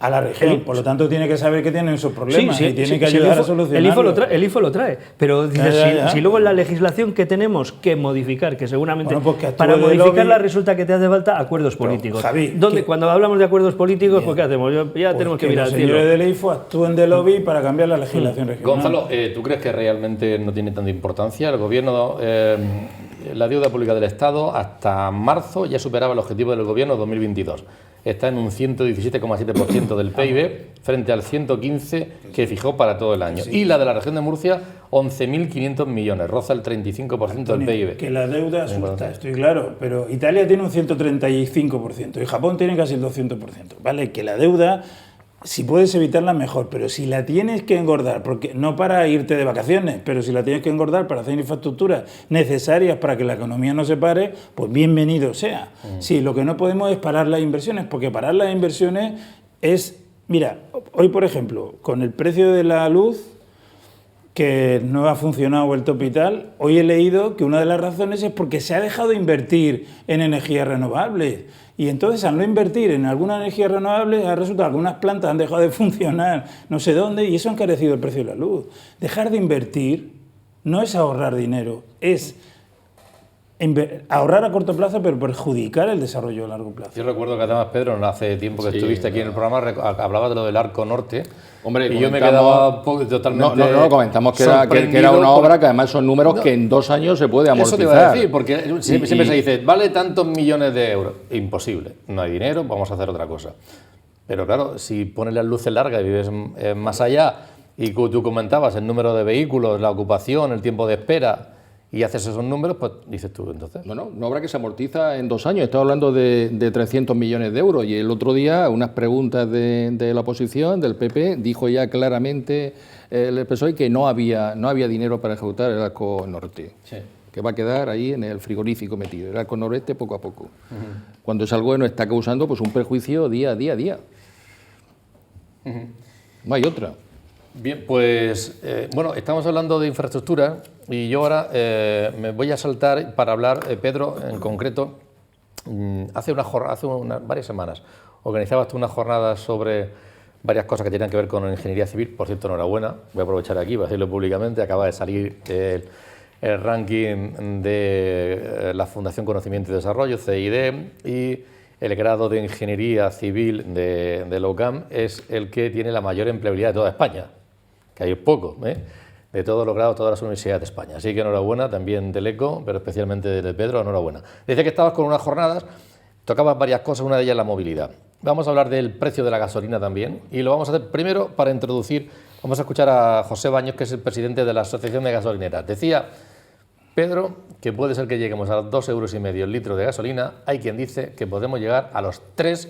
a la región, por lo tanto tiene que saber que tienen esos problemas y tiene que ayudar a solucionarlos.
El IFO lo trae, pero dices, si luego en la legislación que tenemos que modificar, que seguramente para modificarla resulta que te hace falta acuerdos políticos.
Javi,
cuando hablamos de acuerdos políticos, ¿qué hacemos? Ya tenemos que mirar al cielo.
Los señores del IFO actúen de lobby para cambiar la legislación regional.
Gonzalo, ¿tú crees que realmente no tiene tanta importancia? El gobierno, la deuda pública del Estado hasta marzo ya superaba el objetivo del gobierno 2022. Está en un 117,7% del PIB frente al 115% que fijó para todo el año. Y la de la región de Murcia, 11.500 millones, roza el 35% del PIB.
Que la deuda asusta, estoy claro, pero Italia tiene un 135% y Japón tiene casi el 200%. Vale, que la deuda... Si puedes evitarla, mejor, pero si la tienes que engordar, porque no para irte de vacaciones, pero si la tienes que engordar para hacer infraestructuras necesarias para que la economía no se pare, pues bienvenido sea. Sí, lo que no podemos es parar las inversiones, porque parar las inversiones es... Mira, hoy por ejemplo, con el precio de la luz, que no ha funcionado el top y tal, hoy he leído que una de las razones es porque se ha dejado de invertir en energías renovables. Y entonces, al no invertir en alguna energía renovable, ha resultado que algunas plantas han dejado de funcionar no sé dónde y eso ha encarecido el precio de la luz. Dejar de invertir no es ahorrar dinero, es ahorrar a corto plazo, pero perjudicar el desarrollo a largo plazo.
Yo recuerdo que además, Pedro, no hace tiempo que estuviste aquí en el programa, hablabas de lo del Arco Norte. Hombre, y yo me quedaba totalmente...
No, comentamos que era una obra que además son números que en 2 años se puede amortizar.
Eso te iba a decir, porque siempre se dice, vale tantos millones de euros. Imposible, no hay dinero, vamos a hacer otra cosa. Pero claro, si pones las luces largas y vives más allá y tú comentabas el número de vehículos, la ocupación, el tiempo de espera, y haces esos números, pues dices tú entonces.
Bueno, una obra que se amortiza en 2 años. Estaba hablando de 300 millones de euros y el otro día unas preguntas de la oposición, del PP, dijo ya claramente el PSOE que no había dinero para ejecutar el arco norte. Sí. Que va a quedar ahí en el frigorífico metido, el arco noreste poco a poco. Cuando es algo que nos está causando pues un perjuicio día a día. No hay otra.
Bien, pues bueno, estamos hablando de infraestructura y yo ahora me voy a saltar para hablar, Pedro, en concreto, hace varias semanas organizabas tú una jornada sobre varias cosas que tenían que ver con ingeniería civil. Por cierto, enhorabuena, voy a aprovechar aquí para decirlo públicamente, acaba de salir el ranking de la Fundación Conocimiento y Desarrollo, CID, y el grado de Ingeniería Civil de la UCAM es el que tiene la mayor empleabilidad de toda España, que hay poco, de todos los grados, todas las universidades de España. Así que enhorabuena también del ECO, pero especialmente de Pedro, enhorabuena. Decía que estabas con unas jornadas, tocabas varias cosas, una de ellas la movilidad. Vamos a hablar del precio de la gasolina también, y lo vamos a hacer primero para introducir, vamos a escuchar a José Baños, que es el presidente de la Asociación de Gasolineras. Decía Pedro que puede ser que lleguemos a los 2,5 euros el litro de gasolina. Hay quien dice que podemos llegar a los 3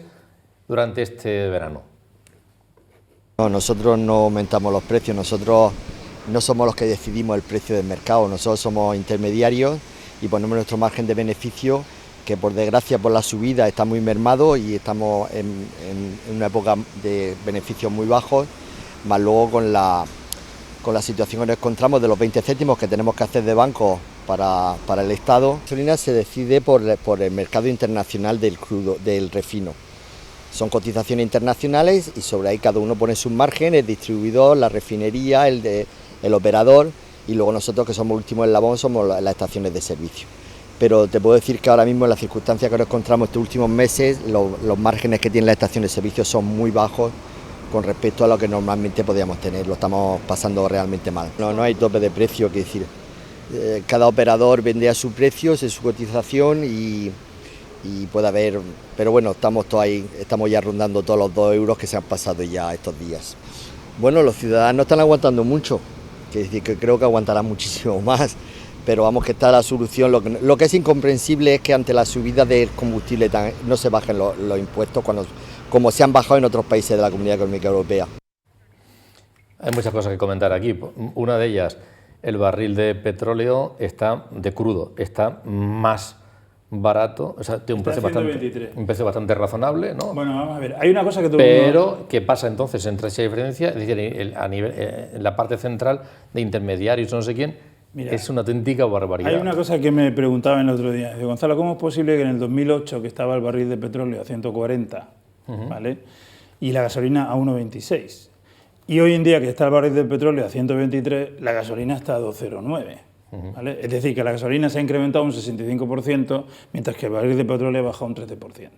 durante este verano.
No, nosotros no aumentamos los precios, nosotros no somos los que decidimos el precio del mercado, nosotros somos intermediarios y ponemos nuestro margen de beneficio, que por desgracia por la subida está muy mermado y estamos en una época de beneficios muy bajos, más luego con la situación que nos encontramos de los 20 céntimos que tenemos que hacer de banco para el Estado. La gasolina se decide por el mercado internacional del crudo, del refino. Son cotizaciones internacionales y sobre ahí cada uno pone sus márgenes, el distribuidor, la refinería, el operador, y luego nosotros, que somos el último eslabón, somos las estaciones de servicio. Pero te puedo decir que ahora mismo, en las circunstancias que nos encontramos estos últimos meses, los márgenes que tienen las estaciones de servicio son muy bajos con respecto a lo que normalmente podíamos tener. Lo estamos pasando realmente mal. No hay tope de precio, que decir, cada operador vende a su precio, es su cotización y puede haber, pero bueno, estamos todos ahí, estamos ya rondando todos los 2 euros que se han pasado ya estos días. Bueno, los ciudadanos están aguantando mucho, que decir, que creo que aguantarán muchísimo más, pero vamos, que está la solución. Lo que es incomprensible es que ante la subida del combustible no se bajen los impuestos como se han bajado en otros países de la Comunidad Económica Europea.
Hay muchas cosas que comentar aquí. Una de ellas, el barril de petróleo de crudo está más barato, o sea, tiene un precio bastante razonable, ¿no?
Bueno, vamos a ver, hay una cosa que
Pero, ¿qué pasa entonces entre esa diferencia? Es decir, a nivel, en la parte central de intermediarios, no sé quién, mira, es una auténtica barbaridad.
Hay una cosa que me preguntaban el otro día. Digo, Gonzalo, ¿cómo es posible que en el 2008, que estaba el barril de petróleo a 140, ¿vale?, y la gasolina a 1,26, y hoy en día que está el barril de petróleo a 123, la gasolina está a 2,09? ¿Vale? Es decir, que la gasolina se ha incrementado un 65%, mientras que el barril de petróleo ha bajado un 13%.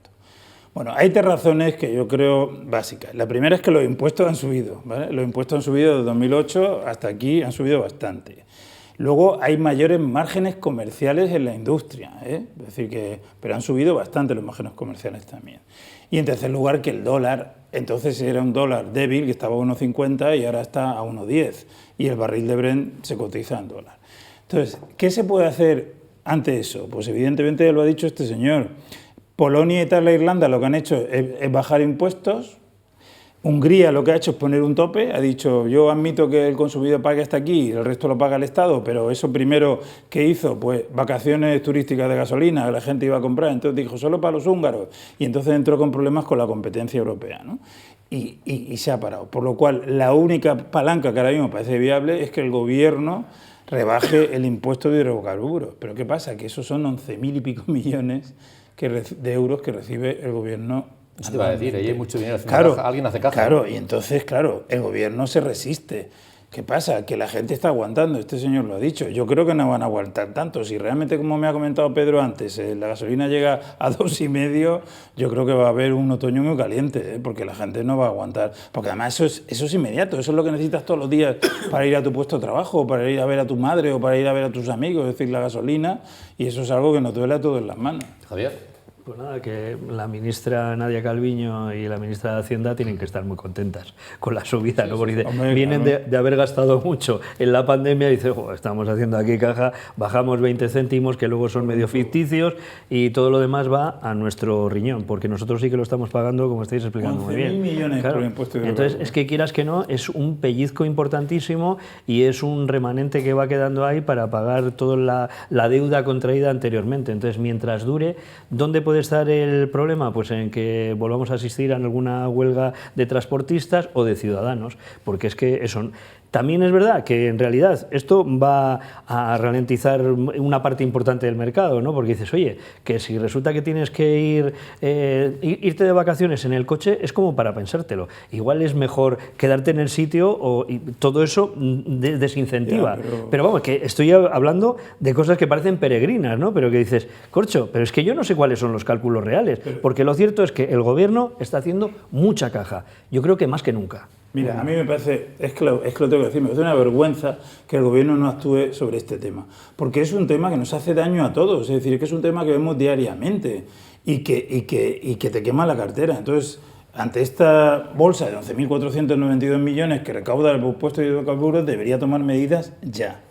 Bueno, hay 3 razones que yo creo básicas. La primera es que los impuestos han subido, ¿vale? Los impuestos han subido desde 2008 hasta aquí, han subido bastante. Luego hay mayores márgenes comerciales en la industria, es decir, pero han subido bastante los márgenes comerciales también. Y en tercer lugar, que el dólar, entonces era un dólar débil, que estaba a 1,50 y ahora está a 1,10, y el barril de Brent se cotiza en dólar. Entonces, ¿qué se puede hacer ante eso? Pues evidentemente ya lo ha dicho este señor. Polonia, Italia e Irlanda lo que han hecho es bajar impuestos. Hungría lo que ha hecho es poner un tope, ha dicho, yo admito que el consumidor pague hasta aquí y el resto lo paga el Estado, pero eso primero que hizo, pues vacaciones turísticas de gasolina, que la gente iba a comprar, entonces dijo, solo para los húngaros, y entonces entró con problemas con la competencia europea, ¿no? Y se ha parado, por lo cual la única palanca que ahora mismo parece viable es que el gobierno rebaje el impuesto de hidrocarburos. Pero ¿qué pasa? Que esos son 11.000 y pico millones de euros que recibe el gobierno.
Eso te iba a decir, ahí hay mucho dinero.
Claro,
alguien hace caja.
Claro, y entonces, claro, el gobierno se resiste. ¿Qué pasa? Que la gente está aguantando, este señor lo ha dicho. Yo creo que no van a aguantar tanto. Si realmente, como me ha comentado Pedro antes, la gasolina llega a 2,5, yo creo que va a haber un otoño muy caliente, porque la gente no va a aguantar. Porque además eso es inmediato, eso es lo que necesitas todos los días para ir a tu puesto de trabajo, para ir a ver a tu madre o para ir a ver a tus amigos, es decir, la gasolina, y eso es algo que nos duele a todos en las manos.
Javier.
Pues nada, que la ministra Nadia Calviño y la ministra de Hacienda tienen que estar muy contentas con la subida, ¿no? Porque vienen de haber gastado mucho en la pandemia y dicen, estamos haciendo aquí caja, bajamos 20 céntimos que luego son medio ficticios y todo lo demás va a nuestro riñón, porque nosotros sí que lo estamos pagando, como estáis explicando muy bien.
11.000 millones
claro.
por impuesto de
Entonces,
hidrocarburos.
es que quieras que no, es un pellizco importantísimo y es un remanente que va quedando ahí para pagar toda la deuda contraída anteriormente. Entonces, mientras dure, ¿dónde puede estar el problema? Pues en que volvamos a asistir a alguna huelga de transportistas o de ciudadanos, porque es que eso... También es verdad que en realidad esto va a ralentizar una parte importante del mercado, ¿no? Porque dices, oye, que si resulta que tienes que irte de vacaciones en el coche, es como para pensártelo. Igual es mejor quedarte en el sitio y todo eso desincentiva.
Ya,
pero vamos, que estoy hablando de cosas que parecen peregrinas, ¿no? Pero que dices, corcho, pero es que yo no sé cuáles son los cálculos reales, porque lo cierto es que el gobierno está haciendo mucha caja. Yo creo que más que nunca.
Mira, a mí me parece, es que lo tengo que decir, me parece una vergüenza que el gobierno no actúe sobre este tema, porque es un tema que nos hace daño a todos, es decir, que es un tema que vemos diariamente y que te quema la cartera. Entonces, ante esta bolsa de 11.492 millones que recauda el impuesto de hidrocarburos, debería tomar medidas ya.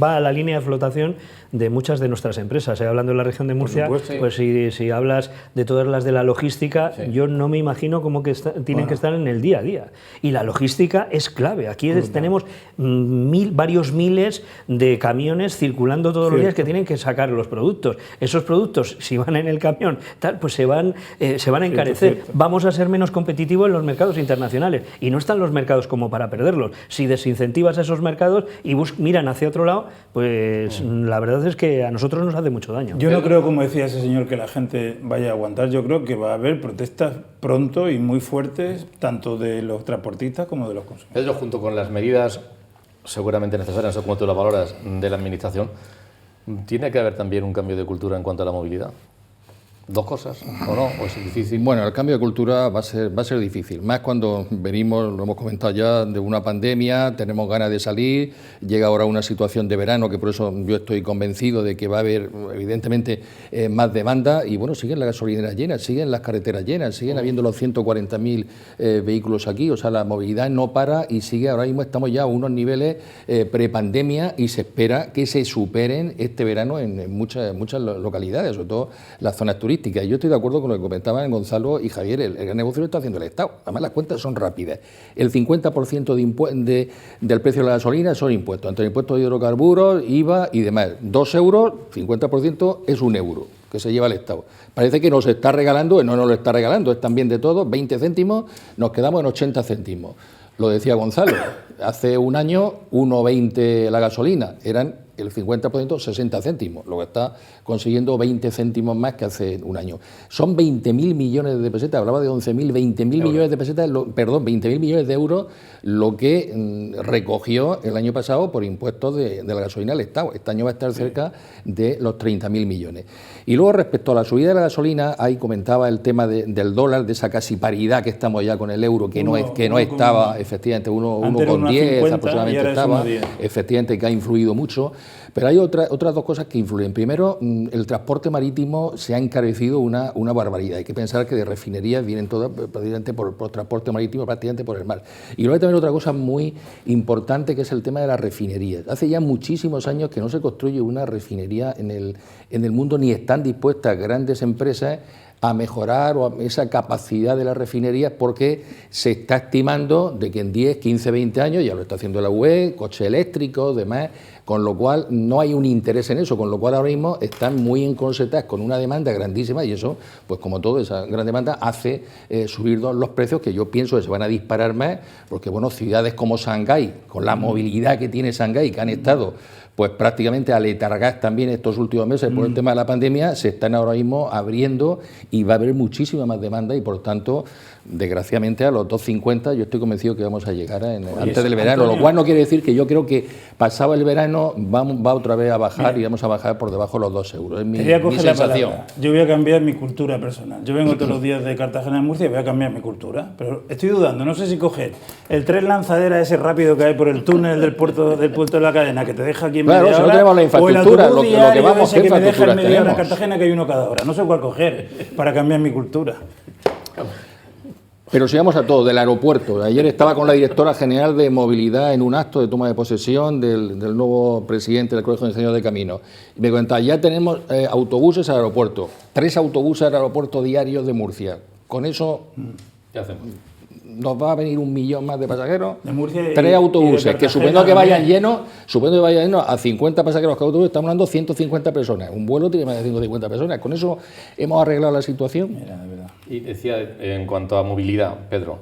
Va a la línea de flotación de muchas de nuestras empresas. Hablando de la región de Murcia, pues si hablas de todas las de la logística, yo no me imagino cómo que tienen que estar en el día a día. Y la logística es clave. Aquí tenemos varios miles de camiones circulando todos los días que tienen que sacar los productos. Esos productos, si van en el camión, pues se van a encarecer. Vamos a ser menos competitivos en los mercados internacionales y no están los mercados como para perderlos. Si desincentivas a esos mercados y miran hacia otro lado, pues la verdad es que a nosotros nos hace mucho daño.
Yo no creo, como decía ese señor, que la gente vaya a aguantar. Yo creo que va a haber protestas pronto y muy fuertes, tanto de los transportistas como de los consumidores.
Pedro, junto con las medidas seguramente necesarias, no sé cómo tú las valoras, de la Administración, ¿tiene que haber también un cambio de cultura en cuanto a la movilidad? ¿Dos cosas o no? ¿O es difícil?
Bueno, el cambio de cultura va a ser difícil, más cuando venimos, lo hemos comentado ya, de una pandemia, tenemos ganas de salir, llega ahora una situación de verano, que por eso yo estoy convencido de que va a haber, evidentemente, más demanda, y bueno, siguen las gasolineras llenas, siguen las carreteras llenas, siguen habiendo los 140.000 vehículos aquí, o sea, la movilidad no para y sigue, ahora mismo estamos ya a unos niveles prepandemia y se espera que se superen este verano en muchas localidades, sobre todo las zonas turísticas. Y yo estoy de acuerdo con lo que comentaban Gonzalo y Javier, el gran negocio lo está haciendo el Estado. Además, las cuentas son rápidas. El 50% del precio de la gasolina son impuestos, entre impuestos de hidrocarburos, IVA y demás. 2 euros, 50% es 1 euro que se lleva el Estado. Parece que nos está regalando, no nos lo está regalando, es también de todo, 20 céntimos, nos quedamos en 80 céntimos. Lo decía Gonzalo, hace un año 1,20 la gasolina, eran el 50%, 60 céntimos, lo que está consiguiendo 20 céntimos más que hace un año. Son 20.000 millones de pesetas, hablaba de 11.000, 20.000 millones de pesetas, 20.000 millones de euros, lo que recogió el año pasado por impuestos de la gasolina al Estado. Este año va a estar cerca de los 30.000 millones. Y luego, respecto a la subida de la gasolina, ahí comentaba el tema del dólar, de esa casi paridad que estamos ya con el euro, que no estaba, efectivamente, 1,10 aproximadamente estaba, efectivamente, que ha influido mucho. Pero hay otras dos cosas que influyen. Primero, el transporte marítimo se ha encarecido una barbaridad. Hay que pensar que de refinerías vienen todas prácticamente por transporte marítimo, prácticamente por el mar. Y luego hay también otra cosa muy importante, que es el tema de las refinerías. Hace ya muchísimos años que no se construye una refinería en el mundo, ni están dispuestas grandes empresas a mejorar esa capacidad de las refinerías, porque se está estimando de que en 10, 15, 20 años, ya lo está haciendo la UE, coches eléctricos, demás, con lo cual no hay un interés en eso, con lo cual ahora mismo están muy encorsetadas con una demanda grandísima y eso, pues como todo, esa gran demanda hace subir los precios, que yo pienso que se van a disparar más, porque bueno, ciudades como Shanghái, con la movilidad que tiene Shanghái, que han estado pues prácticamente aletargadas también estos últimos meses por el tema de la pandemia, se están ahora mismo abriendo y va a haber muchísima más demanda y por tanto desgraciadamente a los 2,50 yo estoy convencido que vamos a llegar antes del verano, lo cual no quiere decir que yo creo que pasado el verano va otra vez a bajar y vamos a bajar por debajo de los 2 euros. Es mi sensación.
Yo voy a cambiar mi cultura personal. Yo vengo todos los días de Cartagena a Murcia y voy a cambiar mi cultura, pero estoy dudando, no sé si coger el tren lanzadera ese rápido que hay por el túnel del puerto de la cadena que te deja aquí en media hora,
si no tenemos la infraestructura, lo que vamos
que me deja en media hora en Cartagena, que hay uno cada hora. No sé cuál coger para cambiar mi cultura.
Pero si vamos a todo, del aeropuerto. Ayer estaba con la directora general de movilidad en un acto de toma de posesión del nuevo presidente del Colegio de Ingenieros de Caminos. Y me comentaba, ya tenemos autobuses al aeropuerto, 3 autobuses al aeropuerto diarios de Murcia. Con eso, ¿qué hacemos? Nos va a venir 1 millón más de pasajeros,
de Murcia
3 autobuses, que suponiendo que vayan llenos, a 50 pasajeros cada autobús, estamos hablando de 150 personas. Un vuelo tiene más de 150 personas. Con eso hemos arreglado la situación.
Mira, de verdad.
Y decía, en cuanto a movilidad, Pedro,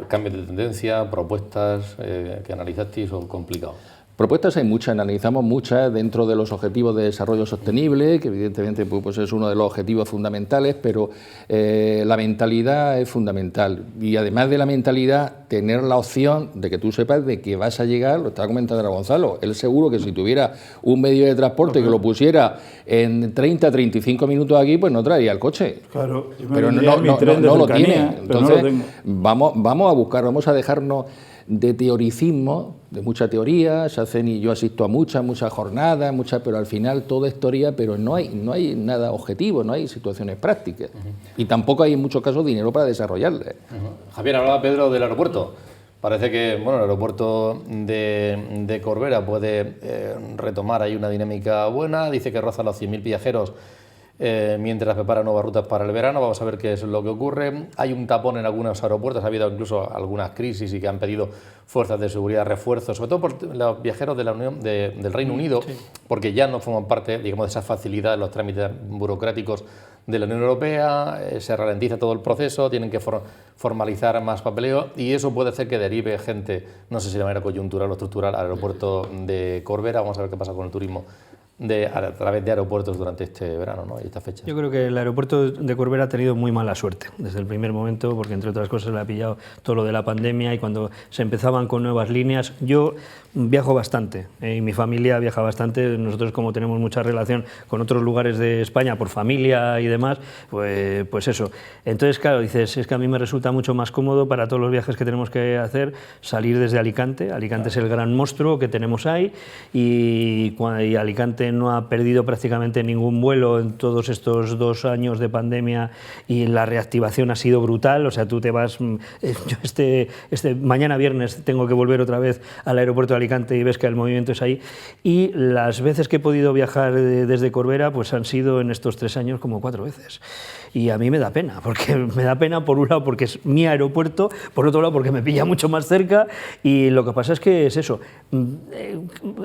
cambios de tendencia, propuestas que analizasteis son complicados.
Propuestas hay muchas, analizamos muchas dentro de los objetivos de desarrollo sostenible, que evidentemente pues es uno de los objetivos fundamentales, pero la mentalidad es fundamental. Y además de la mentalidad, tener la opción de que tú sepas de que vas a llegar, lo estaba comentando ahora Gonzalo, él seguro que si tuviera un medio de transporte que lo pusiera en 30-35 minutos aquí, pues no traería el coche.
Claro,
pero no lo tiene. Entonces, vamos a buscar, vamos a dejarnos de teoricismo, de mucha teoría, se hacen, y yo asisto a muchas jornadas, pero al final todo es teoría, pero no hay nada objetivo, no hay situaciones prácticas. Y tampoco hay en muchos casos dinero para desarrollarlas.
Javier, hablaba Pedro del aeropuerto. Parece que el aeropuerto de Corbera puede retomar ahí una dinámica buena, dice que roza los 100.000 viajeros mientras prepara nuevas rutas para el verano. Vamos a ver qué es lo que ocurre. Hay un tapón en algunos aeropuertos, ha habido incluso algunas crisis y que han pedido fuerzas de seguridad, refuerzos, sobre todo por los viajeros de la Unión del Reino Unido, porque ya no forman parte, digamos, de esa facilidad en los trámites burocráticos de la Unión Europea, se ralentiza todo el proceso, tienen que formalizar más papeleo y eso puede hacer que derive gente, no sé si de manera coyuntural o estructural, al aeropuerto de Corbera. Vamos a ver qué pasa con el turismo a través de aeropuertos durante este verano, ¿no? Y esta fecha.
Yo creo que el aeropuerto de Corbera ha tenido muy mala suerte desde el primer momento, porque entre otras cosas le ha pillado todo lo de la pandemia y cuando se empezaban con nuevas líneas. Yo viajo bastante y mi familia viaja bastante. Nosotros, como tenemos mucha relación con otros lugares de España por familia y demás, pues eso. Entonces, claro, dices, es que a mí me resulta mucho más cómodo para todos los viajes que tenemos que hacer salir desde Alicante. Alicante es el gran monstruo que tenemos ahí y Alicante no ha perdido prácticamente ningún vuelo en todos estos 2 años de pandemia y la reactivación ha sido brutal. O sea, tú te vas, yo mañana viernes tengo que volver otra vez al aeropuerto de Alicante y ves que el movimiento es ahí, y las veces que he podido viajar desde Corbera pues han sido en estos 3 años como 4 veces. Y a mí me da pena, porque me da pena por un lado porque es mi aeropuerto, por otro lado porque me pilla mucho más cerca, y lo que pasa es que es eso,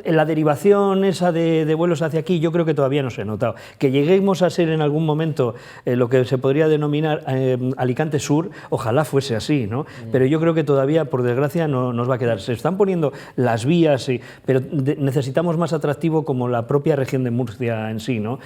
la derivación esa de vuelos hacia aquí yo creo que todavía no se ha notado. Que lleguemos a ser en algún momento lo que se podría denominar Alicante Sur, ojalá fuese así, ¿no? Pero yo creo que todavía, por desgracia, no nos va a quedar. Se están poniendo las vías, pero necesitamos más atractivo como la propia región de Murcia en sí, ¿no?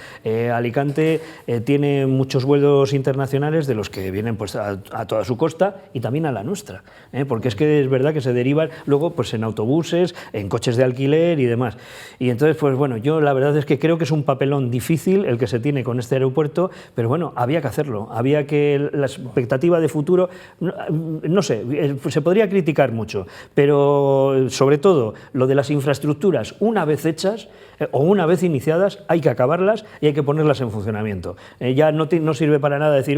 Alicante tiene muchos vuelos internacionales de los que vienen pues a toda su costa y también a la nuestra, porque es que es verdad que se derivan luego pues en autobuses, en coches de alquiler y demás. Y entonces, pues bueno, yo la verdad es que creo que es un papelón difícil el que se tiene con este aeropuerto, pero bueno, había que hacerlo, había que, la expectativa de futuro, no sé, se podría criticar mucho, pero sobre todo lo de las infraestructuras, una vez hechas o una vez iniciadas, hay que acabarlas y hay que ponerlas en funcionamiento. Ya no sirve para nada decir,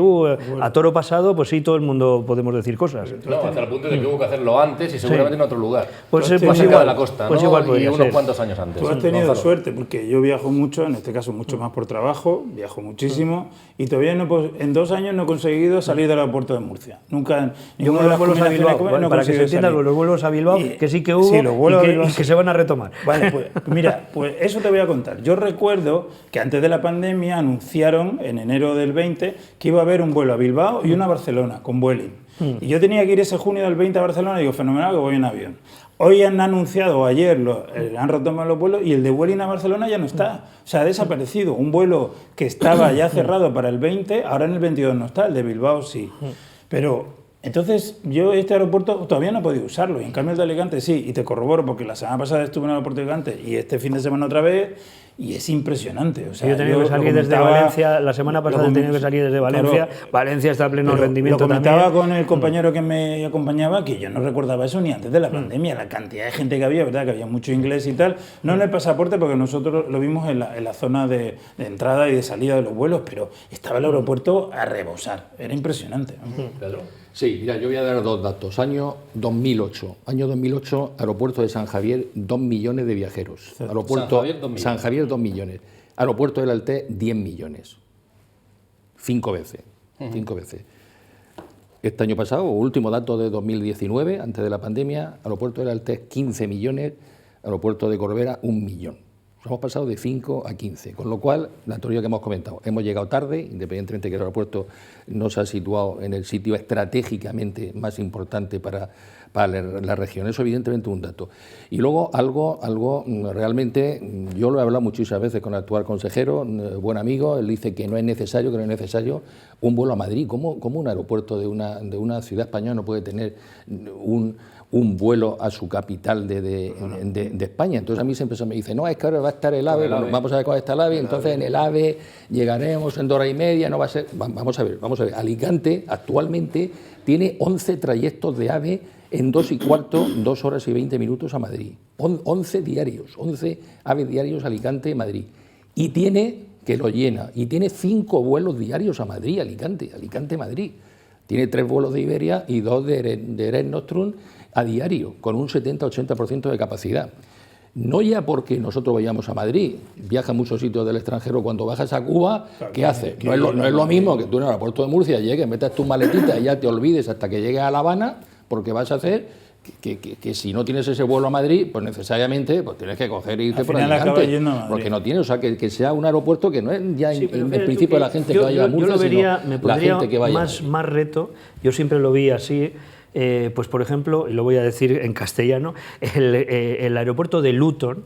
a toro pasado, pues sí, todo el mundo podemos decir cosas.
No, hasta el punto de que hubo que hacerlo antes y seguramente en otro lugar.
Pues
más cerca de la costa,
pues
¿no?
Igual
y unos cuantos años antes.
Tú has tenido suerte, porque yo viajo mucho, en este caso mucho más por trabajo, viajo muchísimo, y todavía en 2 años no he conseguido salir del aeropuerto de Murcia. Nunca,
yo con los vuelos a Bilbao, para que se entienda, los vuelos a Bilbao, que sí que hubo, sí, y que se van a retomar.
Vale, pues mira, pues eso te voy a contar. Yo recuerdo que antes de la pandemia anunciaron en enero del 20 que iba a haber un vuelo a Bilbao y uno a Barcelona con Vueling. Y yo tenía que ir ese junio del 20 a Barcelona y digo, fenomenal, que voy en avión. Hoy han anunciado, ayer han retomado los vuelos y el de Vueling a Barcelona ya no está. O sea, ha desaparecido. Un vuelo que estaba ya cerrado para el 20, ahora en el 22 no está, el de Bilbao sí. Pero entonces yo este aeropuerto todavía no he podido usarlo, y en cambio el de Alicante sí, y te corroboro porque la semana pasada estuve en el aeropuerto de Alicante y este fin de semana otra vez, y es impresionante. O sea,
yo he tenido que salir desde Valencia, la semana pasada he tenido que salir desde Valencia, claro, Valencia está a pleno rendimiento también. Lo comentaba con el compañero que me acompañaba, que yo no recordaba eso ni antes de la pandemia, la cantidad de gente que había, ¿verdad? Que había mucho inglés y tal, no en el pasaporte porque nosotros lo vimos en la zona de entrada y de salida de los vuelos, pero estaba el aeropuerto a rebosar, era impresionante.
Claro. Sí, mira, yo voy a dar dos datos. Año 2008, aeropuerto de San Javier, 2 millones de viajeros. Aeropuerto San Javier, 2 millones. Aeropuerto del Alté, 10 millones. 5 veces. 5 veces. Este año pasado, último dato de 2019, antes de la pandemia, aeropuerto del Alté, 15 millones, aeropuerto de Corbera, 1 millón. Hemos pasado de 5 a 15, con lo cual, la teoría que hemos comentado, hemos llegado tarde, independientemente de que el aeropuerto no se ha situado en el sitio estratégicamente más importante para la región. Eso evidentemente es un dato. Y luego algo realmente, yo lo he hablado muchísimas veces con el actual consejero, buen amigo, él dice que no es necesario un vuelo a Madrid. ¿Cómo un aeropuerto de una ciudad española no puede tener un vuelo a su capital de España? Entonces a mí siempre se me dice, no, es que ahora va a estar el AVE, vamos a ver cuál está el AVE, entonces en el AVE llegaremos en 2 horas y media, no va a ser... Vamos a ver, Alicante actualmente tiene 11 trayectos de AVE en 2 y cuarto, 2 horas y 20 minutos a Madrid. 11 diarios, 11 AVE diarios Alicante-Madrid. Y tiene, que lo llena, y tiene 5 vuelos diarios a Madrid, Alicante-Madrid. Tiene 3 vuelos de Iberia y 2 de Air Nostrum a diario, con un 70-80% de capacidad. No ya porque nosotros vayamos a Madrid, viaja a muchos sitios del extranjero, cuando bajas a Cuba, ¿qué haces? No es lo mismo que tú en el aeropuerto de Murcia llegues, metas tus maletitas y ya te olvides hasta que llegues a La Habana, porque vas a hacer que si no tienes ese vuelo a Madrid, pues necesariamente pues tienes que coger e irte por Alicante, porque no tienes, o sea, que sea un aeropuerto que no es ya sí, en el principio de la gente que vaya a Murcia,
yo lo vería, sino
me pondría la gente que vaya
más reto, yo siempre lo vi así. Pues por ejemplo, y lo voy a decir en castellano, el aeropuerto de Luton,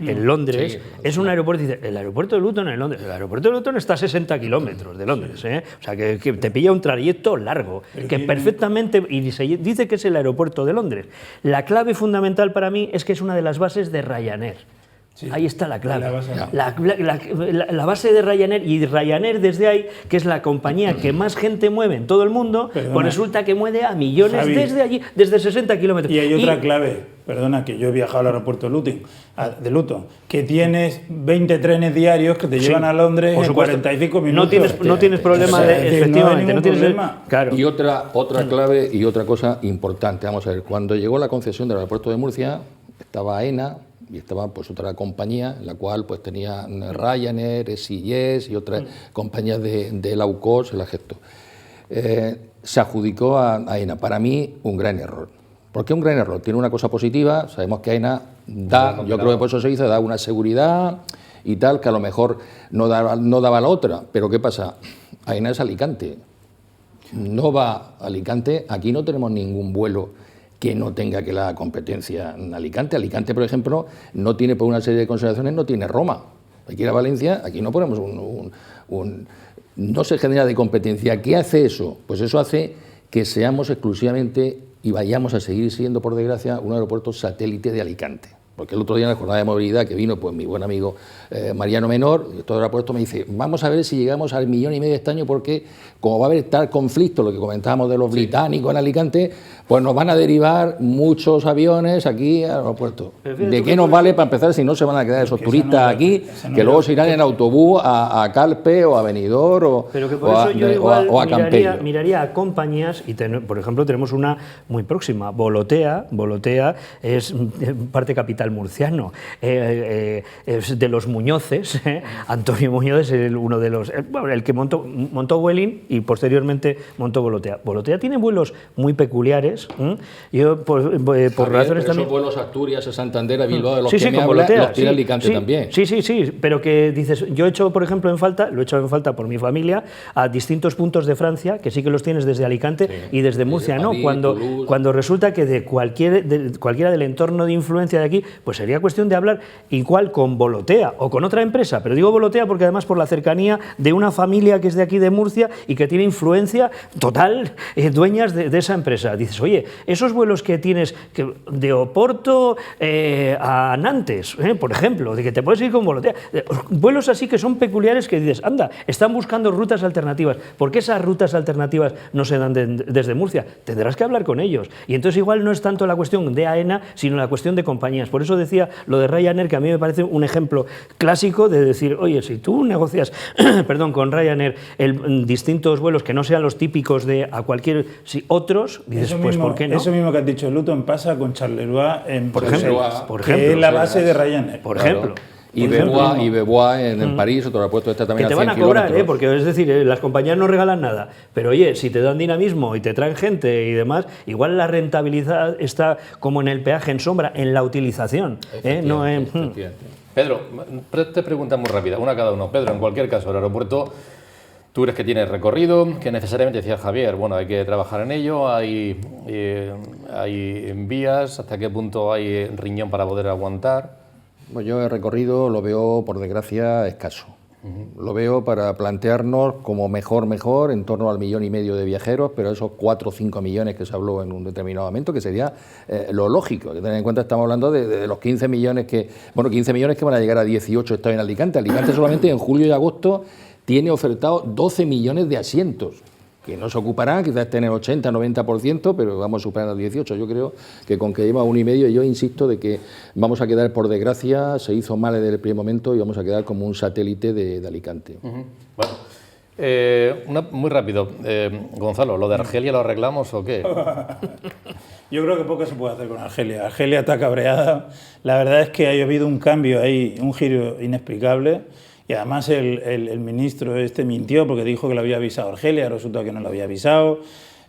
en Londres, sí, es un aeropuerto, dice, el aeropuerto de Luton en Londres, el aeropuerto de Luton está a 60 kilómetros de Londres, o sea que te pilla un trayecto largo, que perfectamente, y se dice que es el aeropuerto de Londres. La clave fundamental para mí es que es una de las bases de Ryanair. Sí, ahí está la clave, la base de Ryanair, y Ryanair desde ahí, que es la compañía que más gente mueve en todo el mundo, pues resulta que mueve a millones, Javi, desde allí, desde 60 kilómetros.
Y hay otra clave, perdona, que yo he viajado al aeropuerto de Luton, que tienes 20 trenes diarios que te llevan a Londres en 45 minutos.
No tienes problema efectivamente, no tienes problema.
Claro. Y otra clave y otra cosa importante, vamos a ver, cuando llegó la concesión del aeropuerto de Murcia, estaba AENA, y estaba pues otra compañía en la cual pues tenía Ryanair, SIS y otras compañías de low cost, el Agesto. Se adjudicó a AENA. Para mí, un gran error. ¿Por qué un gran error? Tiene una cosa positiva, sabemos que AENA da, yo creo que por eso se hizo, da una seguridad y tal, que a lo mejor no daba la otra. Pero ¿qué pasa? AENA es Alicante. No va a Alicante, aquí no tenemos ningún vuelo que no tenga que la competencia en Alicante. Alicante, por ejemplo, no tiene, por una serie de consideraciones, no tiene Roma. Hay que ir a Valencia, aquí no ponemos no se genera de competencia. ¿Qué hace eso? Pues eso hace que seamos exclusivamente, y vayamos a seguir siendo, por desgracia, un aeropuerto satélite de Alicante. Porque el otro día en la jornada de movilidad que vino pues mi buen amigo Mariano Menor, todo el aeropuerto me dice, vamos a ver si llegamos al 1,5 millones este año, porque como va a haber tal conflicto, lo que comentábamos de los británicos en Alicante, pues nos van a derivar muchos aviones aquí al aeropuerto. ¿De qué nos vale para empezar si no se van a quedar esos turistas aquí, que luego se irán en autobús a Calpe o a Benidorm o a Campello?
Miraría a compañías, y por ejemplo tenemos una muy próxima, Volotea es parte capital murciano, es de los Muñoces, Antonio Muñoz es uno de los, el que montó Vueling y posteriormente montó Volotea. Volotea tiene vuelos muy peculiares. Yo por razones también.
Esos vuelos a Asturias, a Santander, a Bilbao, de los que me habla, los tiene Alicante también.
Sí, pero que dices, yo he hecho, por ejemplo, lo he echado en falta por mi familia a distintos puntos de Francia, que sí que los tienes desde Alicante y desde Murcia, París, ¿no? Cuando resulta que de cualquiera del entorno de influencia de aquí pues sería cuestión de hablar igual con Volotea o con otra empresa, pero digo Volotea porque además por la cercanía de una familia que es de aquí de Murcia y que tiene influencia total, dueñas de esa empresa. Dices, oye, esos vuelos que tienes de Oporto a Nantes, por ejemplo, de que te puedes ir con Volotea, vuelos así que son peculiares que dices, anda, están buscando rutas alternativas, ¿por qué esas rutas alternativas no se dan desde Murcia? Tendrás que hablar con ellos. Y entonces igual no es tanto la cuestión de AENA, sino la cuestión de compañías. Por eso decía lo de Ryanair, que a mí me parece un ejemplo clásico de decir, oye, si tú negocias perdón, con Ryanair distintos vuelos que no sean los típicos de a cualquier otros, dices, pues ¿por qué no?
Eso mismo que has dicho, Luton, pasa con Charleroi en
por
Bruselas,
ejemplo,
que es la base de Ryanair.
Por ejemplo.
Y Bebois en París, otro aeropuerto está también
que
a
te
100
van a cobrar,
kilómetros.
porque es decir, las compañías no regalan nada, pero oye, si te dan dinamismo y te traen gente y demás, igual la rentabilidad está como en el peaje en sombra, en la utilización, no en...
Pedro, tres preguntas muy rápidas, una cada uno. Pedro, en cualquier caso, el aeropuerto, tú crees que tiene recorrido, que necesariamente, decía Javier, bueno, hay que trabajar en ello, hay vías, hasta qué punto hay riñón para poder aguantar.
Pues yo el recorrido lo veo, por desgracia, escaso. Lo veo para plantearnos como mejor, en torno al 1,5 millones de viajeros, pero esos 4 o 5 millones que se habló en un determinado momento, que sería lo lógico. Hay que tener en cuenta, estamos hablando de los 15 millones que van a llegar a 18 estados en Alicante. Alicante solamente en julio y agosto tiene ofertado 12 millones de asientos, que no se ocuparán, quizás estén en 80-90%, pero vamos a superar los 18. Yo creo que con que lleva 1,5, yo insisto de que vamos a quedar, por desgracia, se hizo mal desde el primer momento y vamos a quedar como un satélite de Alicante.
Bueno, muy rápido, Gonzalo, ¿lo de Argelia lo arreglamos o qué?
Yo creo que poco se puede hacer con Argelia. Argelia está cabreada. La verdad es que ha habido un cambio ahí, un giro inexplicable. Y además el ministro mintió porque dijo que lo había avisado a Argelia, resulta que no lo había avisado.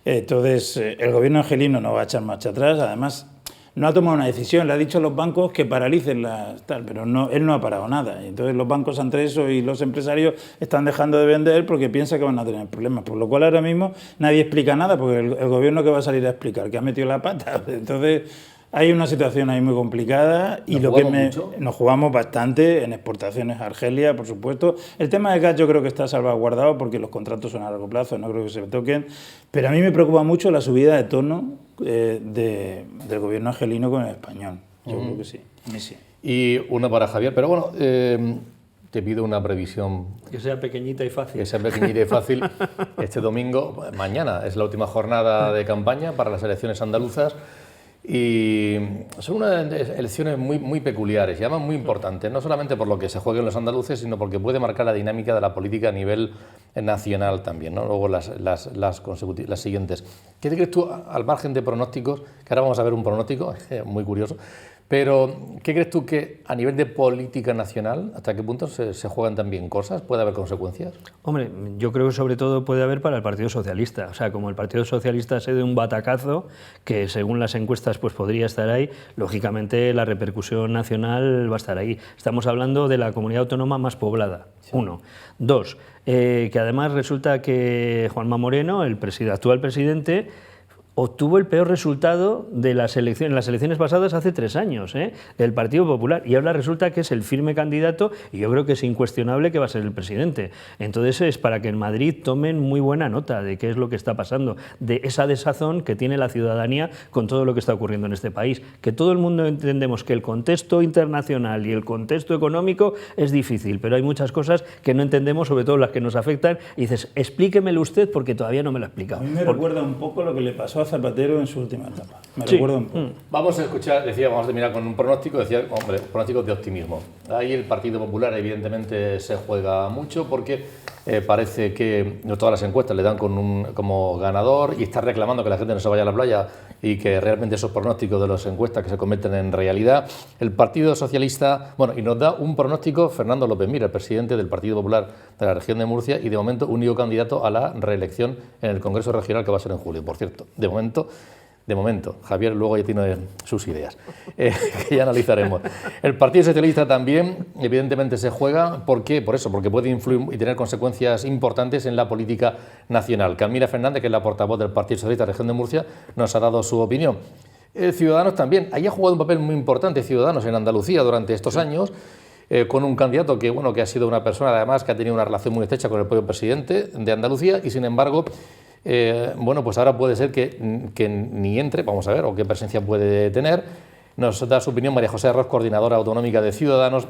Entonces, el gobierno argelino no va a echar marcha atrás. Además, no ha tomado una decisión, le ha dicho a los bancos que paralicen pero no, él no ha parado nada. Y entonces los bancos, entre eso, y los empresarios están dejando de vender porque piensan que van a tener problemas. Por lo cual ahora mismo nadie explica nada, porque el gobierno que va a salir a explicar, que ha metido la pata. Entonces hay una situación ahí muy complicada y nos jugamos bastante en exportaciones a Argelia, por supuesto. El tema del gas yo creo que está salvaguardado porque los contratos son a largo plazo, no creo que se toquen. Pero a mí me preocupa mucho la subida de tono del gobierno argelino con el español. Yo creo que sí, a mí sí.
Y una para Javier, pero bueno, te pido una previsión.
Que sea pequeñita y fácil.
Que sea pequeñita y fácil. Este domingo, mañana, es la última jornada de campaña para las elecciones andaluzas. Y son unas elecciones muy peculiares y además muy importantes, no solamente por lo que se jueguen los andaluces, sino porque puede marcar la dinámica de la política a nivel nacional también, ¿no? Luego las siguientes. ¿Qué te crees tú, al margen de pronósticos, que ahora vamos a ver un pronóstico muy curioso, pero ¿qué crees tú que a nivel de política nacional, hasta qué punto se juegan también cosas? ¿Puede haber consecuencias?
Hombre, yo creo que sobre todo puede haber para el Partido Socialista. O sea, como el Partido Socialista se dé un batacazo, que según las encuestas pues podría estar ahí, lógicamente la repercusión nacional va a estar ahí. Estamos hablando de la comunidad autónoma más poblada, sí. 1. 2, que además resulta que Juanma Moreno, el actual presidente, obtuvo el peor resultado de las elecciones pasadas hace 3 años, del Partido Popular, y ahora resulta que es el firme candidato y yo creo que es incuestionable que va a ser el presidente. Entonces es para que en Madrid tomen muy buena nota de qué es lo que está pasando, de esa desazón que tiene la ciudadanía con todo lo que está ocurriendo en este país, que todo el mundo entendemos que el contexto internacional y el contexto económico es difícil, pero hay muchas cosas que no entendemos, sobre todo las que nos afectan, y dices, explíquemelo usted porque todavía no me lo ha explicado.
A mí me recuerda un poco lo que le pasó a Zapatero en su última etapa. Me recuerda un poco.
Vamos a escuchar, vamos a terminar con un pronóstico, pronóstico de optimismo. Ahí el Partido Popular evidentemente se juega mucho porque parece que todas las encuestas le dan como ganador y está reclamando que la gente no se vaya a la playa y que realmente esos pronósticos de las encuestas que se convierten en realidad. El Partido Socialista, y nos da un pronóstico Fernando López Mir, el presidente del Partido Popular de la región de Murcia y de momento único candidato a la reelección en el Congreso Regional que va a ser en julio, por cierto. De momento, Javier luego ya tiene sus ideas, que ya analizaremos. El Partido Socialista también, evidentemente, se juega. ¿Por qué? Por eso, porque puede influir y tener consecuencias importantes en la política nacional. Camila Fernández, que es la portavoz del Partido Socialista de la región de Murcia, nos ha dado su opinión. Ciudadanos también. Ahí ha jugado un papel muy importante Ciudadanos en Andalucía durante estos años, con un candidato que, bueno, que ha sido una persona además que ha tenido una relación muy estrecha con el propio presidente de Andalucía y sin embargo, bueno, pues ahora puede ser que ni entre, vamos a ver, o qué presencia puede tener. Nos da su opinión María José Arroz, coordinadora autonómica de Ciudadanos,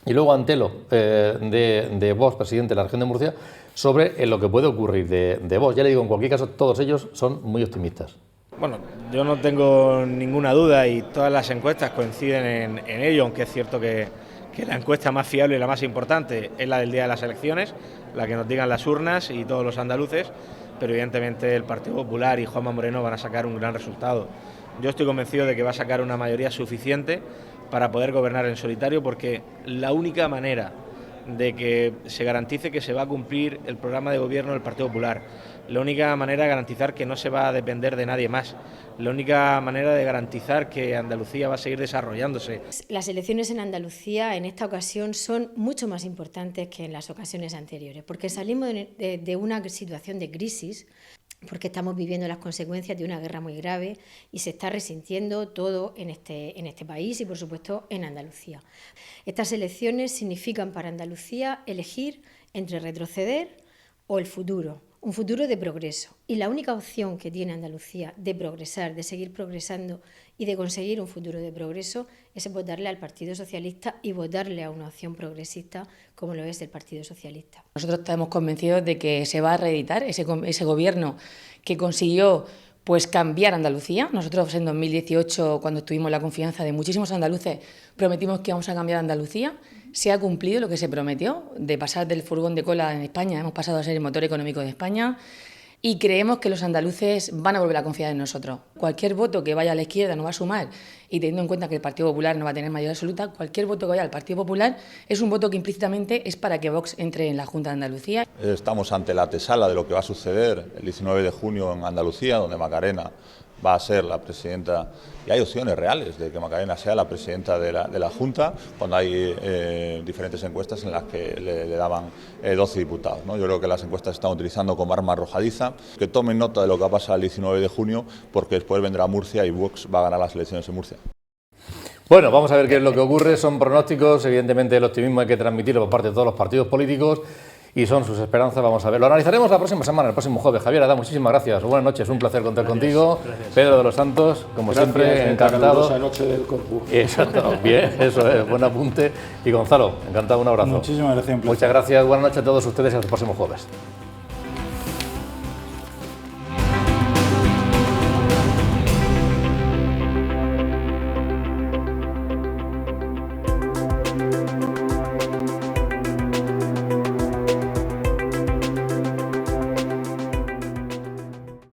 y luego Antelo, de Vox, presidente de la región de Murcia, sobre lo que puede ocurrir de Vox. Ya le digo, en cualquier caso, todos ellos son muy optimistas.
Bueno, yo no tengo ninguna duda y todas las encuestas coinciden en ello, aunque es cierto que la encuesta más fiable y la más importante es la del día de las elecciones, la que nos digan las urnas y todos los andaluces, pero evidentemente el Partido Popular y Juanma Moreno van a sacar un gran resultado. Yo estoy convencido de que va a sacar una mayoría suficiente para poder gobernar en solitario, porque la única manera de que se garantice que se va a cumplir el programa de gobierno del Partido Popular, la única manera de garantizar que no se va a depender de nadie más, la única manera de garantizar que Andalucía va a seguir desarrollándose.
Las elecciones en Andalucía en esta ocasión son mucho más importantes que en las ocasiones anteriores, porque salimos de una situación de crisis, porque estamos viviendo las consecuencias de una guerra muy grave y se está resintiendo todo en este país y, por supuesto, en Andalucía. Estas elecciones significan para Andalucía elegir entre retroceder o el futuro, un futuro de progreso. Y la única opción que tiene Andalucía de progresar, de seguir progresando y de conseguir un futuro de progreso es votarle al Partido Socialista y votarle a una opción progresista como lo es el Partido Socialista.
Nosotros estamos convencidos de que se va a reeditar ese gobierno que consiguió pues cambiar Andalucía. Nosotros en 2018, cuando tuvimos la confianza de muchísimos andaluces, prometimos que íbamos a cambiar Andalucía. Se ha cumplido lo que se prometió, de pasar del furgón de cola en España, hemos pasado a ser el motor económico de España y creemos que los andaluces van a volver a confiar en nosotros. Cualquier voto que vaya a la izquierda nos va a sumar y teniendo en cuenta que el Partido Popular no va a tener mayoría absoluta, cualquier voto que vaya al Partido Popular es un voto que implícitamente es para que Vox entre en la Junta de Andalucía.
Estamos ante la antesala de lo que va a suceder el 19 de junio en Andalucía, donde Macarena va a ser la presidenta, y hay opciones reales de que Macarena sea la presidenta de la Junta, cuando hay diferentes encuestas en las que le daban 12 diputados, ¿no? Yo creo que las encuestas se están utilizando como arma arrojadiza, que tomen nota de lo que va a pasar el 19 de junio, porque después vendrá Murcia y Vox va a ganar las elecciones en Murcia.
Bueno, vamos a ver qué es lo que ocurre, son pronósticos, evidentemente el optimismo hay que transmitirlo por parte de todos los partidos políticos, y son sus esperanzas, vamos a ver. Lo analizaremos la próxima semana, el próximo jueves. Javier Adá, muchísimas gracias. Buenas noches, un placer contar contigo. Gracias. Pedro de los Santos, como siempre, encantado.
La noche del Corpus.
Exacto, bien, eso es, buen apunte. Y Gonzalo, encantado, un abrazo.
Muchísimas gracias.
Muchas gracias, buenas noches a todos ustedes y hasta el próximo jueves.